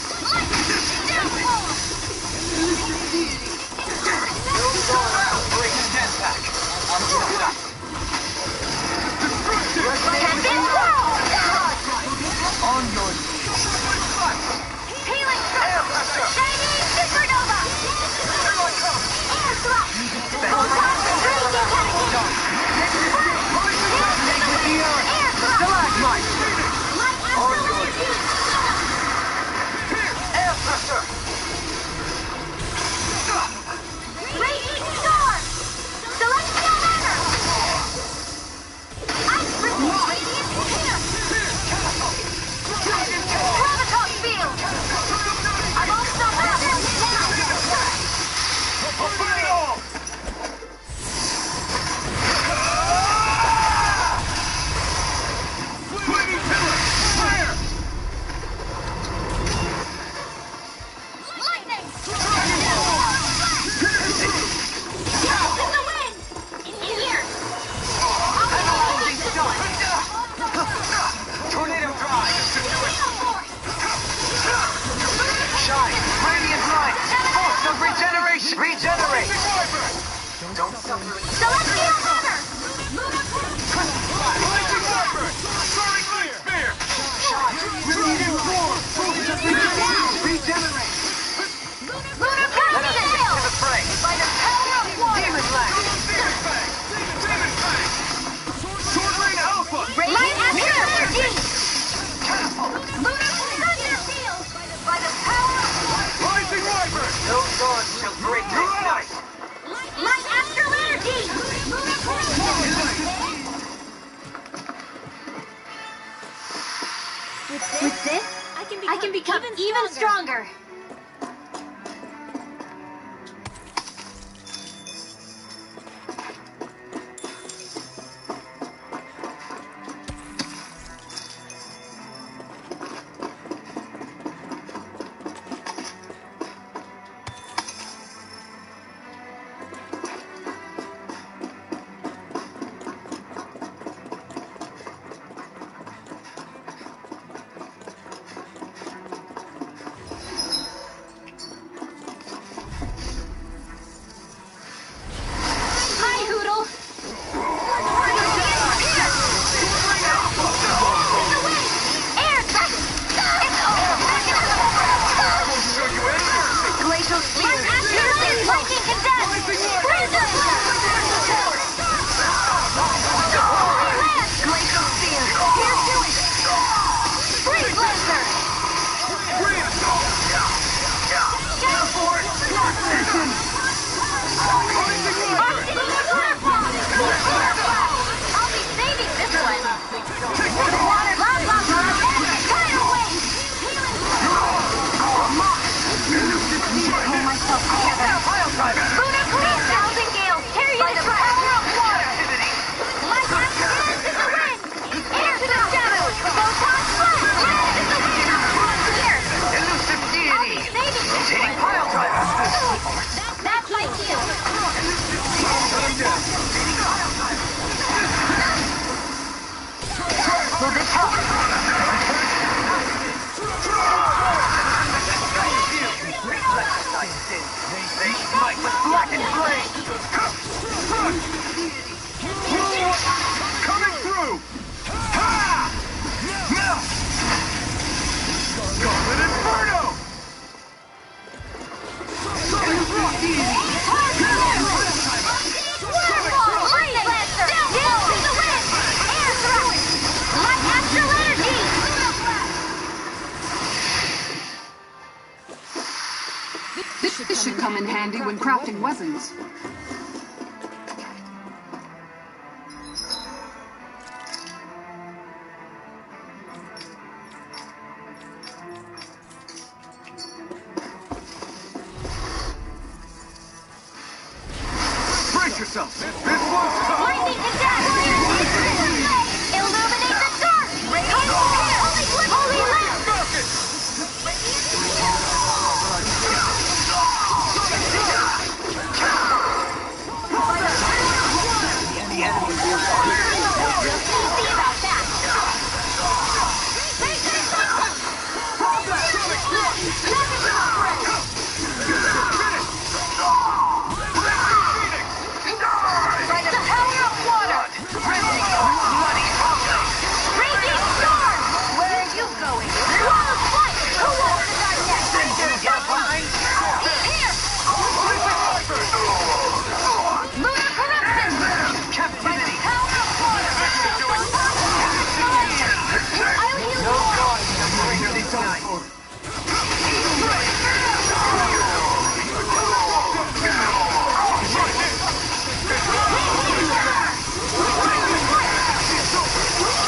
Break the death pack! I'm gonna stop. On your Healing Air Pressure! Shining Supernova! Here I come! Air Thrust! Air Thrust! Stalagmite! Light On Astral your Energy! Air Pressure! Raging Storm! Celestial Banner! Ice Crystal Radiant Sphere! Graviton Field! I'm also battling now! I'll put it all! Flaming Pillar! Fire! Lightning! Gales in the wind! In here! Tornado Drive! Gale Force! Shine! Radiant Light! Force of Regeneration! Regenerate! Don't suffer. Celestial Hammer! Lightning Viper! Sonic Light Spear! Shine! Radiant Force! Force of Regeneration! Regenerate! Lunar Casting Sail! To the fray! By the power of water! Demon Blast! Demon Fang! Demon Fang! Sword Rain Alpha! Light Astral Energy! Catapult! Lunar Thunder Field! By the power of water! Rising Wyvern! No dawn shall break this night! Light Astral Energy! With this, I can become even stronger. come in handy when crafting weapons. Brace yourself! This one's tough! Lightning attack! Illuminate the dark! Holy lamp! The enemy will Easy about that! By the power of water! Raging storm! Where are you going? Wall of flight! Who wants the dark next? Get behind! Here! Lunar corruption! Captivity! Power of water! I'll heal No you! god can bring this night!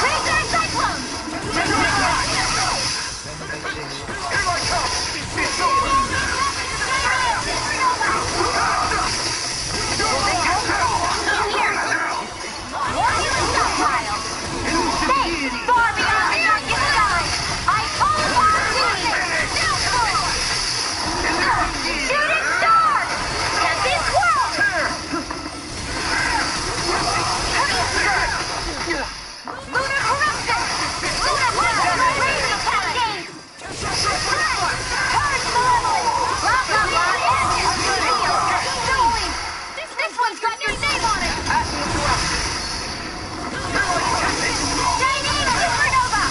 Crazy cyclone! Here I come! Here! More healing stockpile! Stay far beyond the darkest sky! I call upon demons! Shooting star! Tempest whirl! Lunar corruption! Lunar corruption! Raging cascade! Purge malevolence! Lava Stolen! This one's got your name on it! Shining supernova!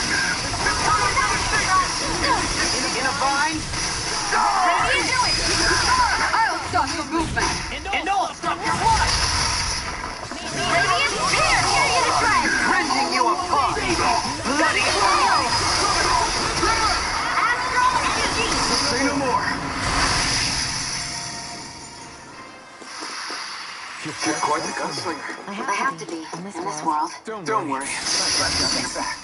In a vine? What are you doing? I'll stop your movement! And all stop your life! Radiant spear! Here you to try! Rending you apart! Bloody hell! Astral energy! Say no more! You're quite the gunslinger. I have to be in this world. Don't worry. I've got nothing back.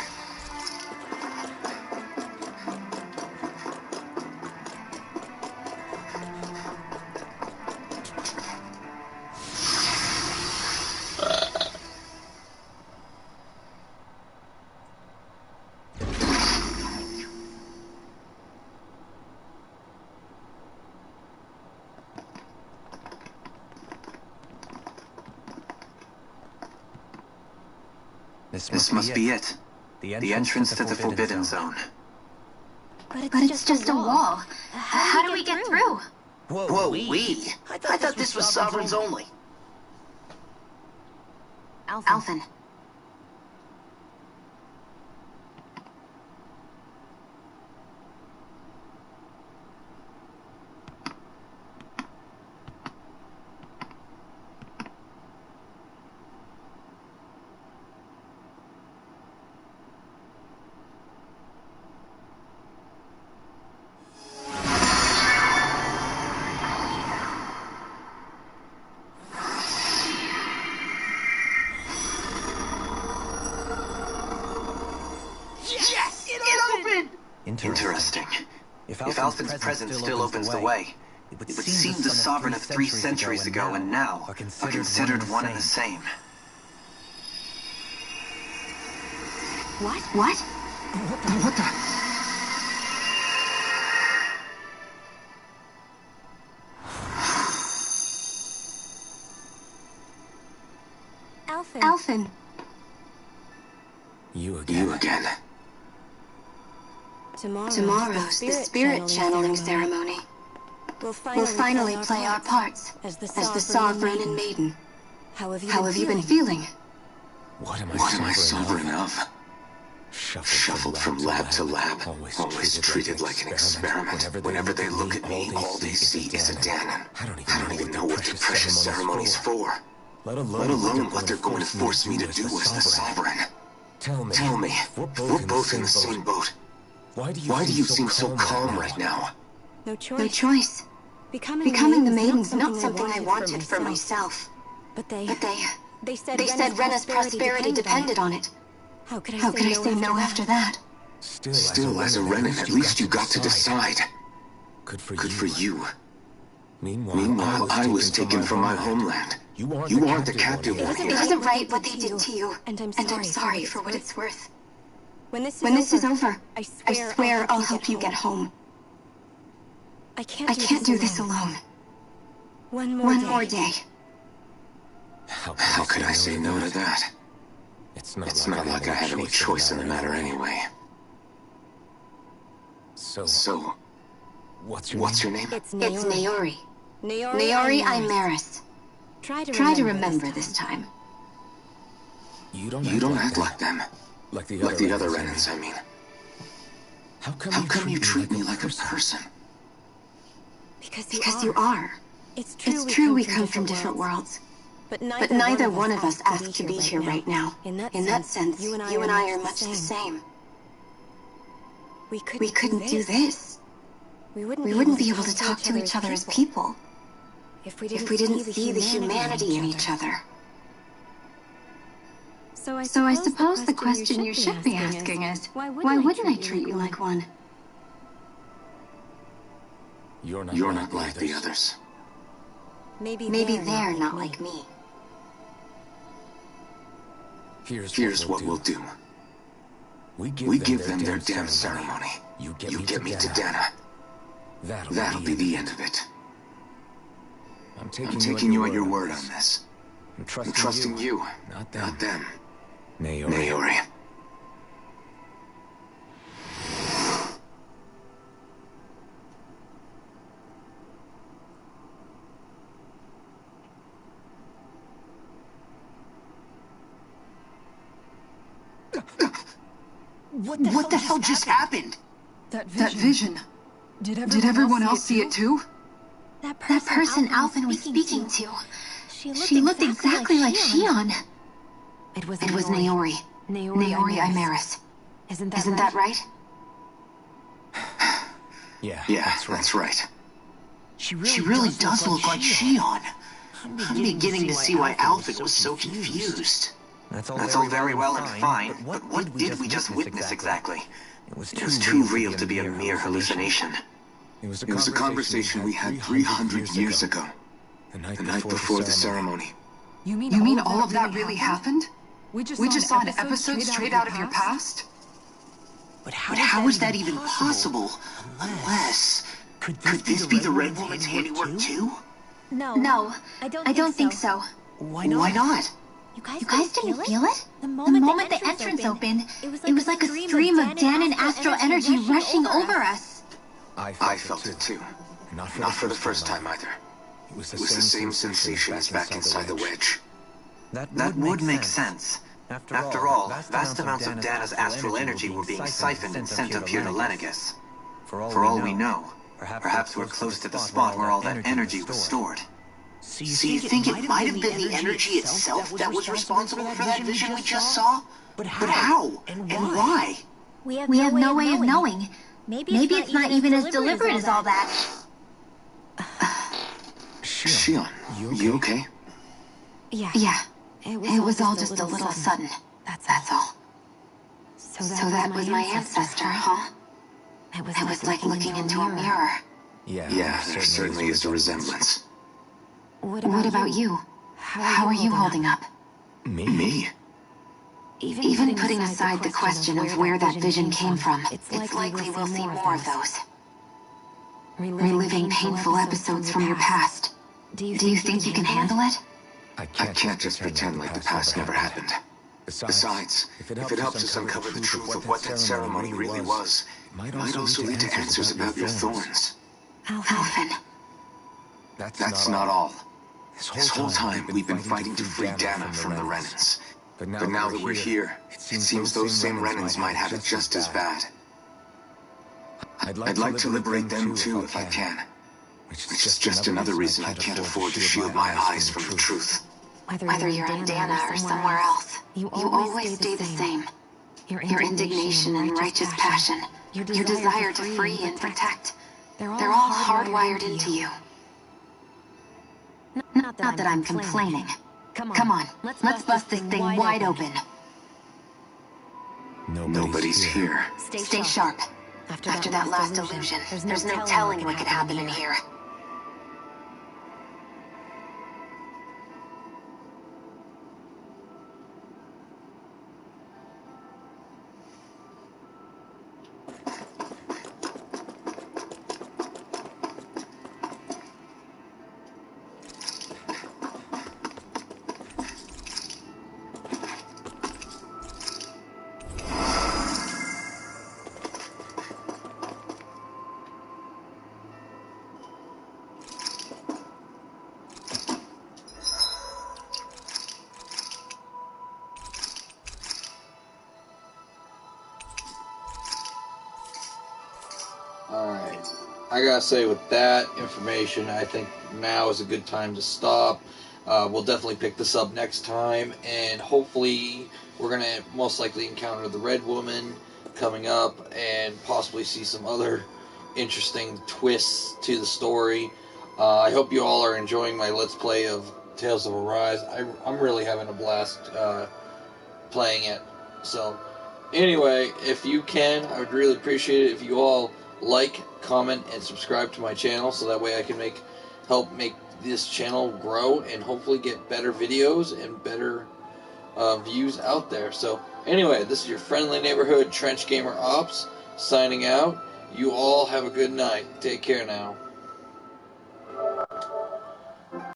This must be it. The entrance to the Forbidden Zone. But it's just a wall. How do we get through? Whoa, we? I thought this was Sovereigns only. Alphen. Interesting. If Alphen's presence still opens the way, it would seem the Sovereign of 3 centuries ago and now are considered one and the same. What? What the? Alphen. You again. Tomorrow's the spirit channeling ceremony. We'll finally play our parts as the Sovereign and Maiden. How have you been feeling? What am I sovereign of? Shuffled from lab to lab, always treated like an experiment. Whenever they look at me, all they see is a Dahnan. I don't even know what their precious ceremony's for. Let alone what they're going to force me to do as the Sovereign. Tell me, we're both in the same boat. Why do you seem so calm right now? No choice. Becoming the Maiden's not something I wanted for myself. But they said Rena's prosperity depended on it. How could I say no after that? Still, as a Renan, at least you got to decide. Good for you. Meanwhile, I was taken from my homeland. You aren't the captive one here. It wasn't right what they did to you, and I'm sorry for what it's worth. When this is over, I swear I'll help you get home. I can't do this alone. One more day. How could I say no to that? It's not like I had any choice in the matter anyway. So, what's your name? It's Naori. Naori Imaris. Try to remember this time. You don't act like them. Like the other Renans, I mean. How come you treat me like a person? Because you are. It's true we come from different worlds. But neither one of us asked to be here right now. In that sense, you and I are much the same. We couldn't do this. We wouldn't be able to talk to each other as people if we didn't see the humanity in each other. So I suppose the question you should be asking is, why wouldn't I treat you like one? You're not like the others. Maybe they're not like me. Here's what we'll do. We give them their damn ceremony. You get me to Dana. That'll be the end of it. I'm taking you at your word on this. I'm trusting you, not them. Naori. What the hell just happened? That vision. Did everyone else see it too? That person Alphen was speaking to. She looked exactly like Shion. It was Naori. Naori Imaris. Isn't that right? Yeah, that's right. She really does look like Shion. I'm beginning to see why Alphen was so confused. That's all very well and fine, but what did we just witness exactly? It was too real to be a mere hallucination. It was a conversation we had 300 years ago. The night before the ceremony. You mean all of that really happened? We just saw an episode straight out of your past? But how is that even possible? Unless... Could this be the Red Woman's handiwork too? No, I don't think so. Why not? You guys didn't feel it? The moment the entrance opened, it was like a stream of Danan astral energy rushing over us. I felt it too. Not for the first time either. It was the same sensation as back inside the wedge. That would make sense. After all, vast amounts of Dana's astral energy were being siphoned and sent up here to Lenegis. For all we know, perhaps we're close to the spot where all that energy was stored. So you think it might have been the energy itself that was responsible for that vision we just saw? But how? And why? We have no way of knowing. Maybe it's not even as deliberate as all that. Shion, you okay? Yeah. It was all just a little sudden. That's all. So that was my ancestor, huh? It was like looking into a mirror. Yeah, there certainly is a resemblance. What about you? How are you holding up? Me? Even putting aside the question of where that vision came from, it's likely we'll see more of those. Reliving painful episodes from your past. Do you think you can handle it? I can't just pretend like the past never happened. Besides, if it helps us uncover the truth of what that ceremony really was, it might also lead to answers about your thorns. Alphen. That's not all. This whole time, we've been fighting to free Dana from the Renans. But now that we're here, it seems those same Renans might have it just as bad. I'd like to liberate them too if I can. Which is just another reason I can't afford to shield my eyes from the truth. Whether you're in Dana or somewhere else, you always stay the same. Your indignation and righteous passion, your desire to free and protect, they're all hardwired into you. Not that I'm complaining. Come on, let's bust this thing wide open. Nobody's here. Stay sharp. After that last illusion, there's no telling what could happen in here. Alright, I gotta say with that information, I think now is a good time to stop. We'll definitely pick this up next time, and hopefully we're gonna most likely encounter the Red Woman coming up, and possibly see some other interesting twists to the story. I hope you all are enjoying my Let's Play of Tales of Arise. I'm really having a blast playing it. So, anyway, if you can, I would really appreciate it if you all like, comment, and subscribe to my channel, so that way I can help make this channel grow and hopefully get better videos and better views out there. So anyway, this is your friendly neighborhood Trench Gamer Ops signing out. You all have a good night. Take care now.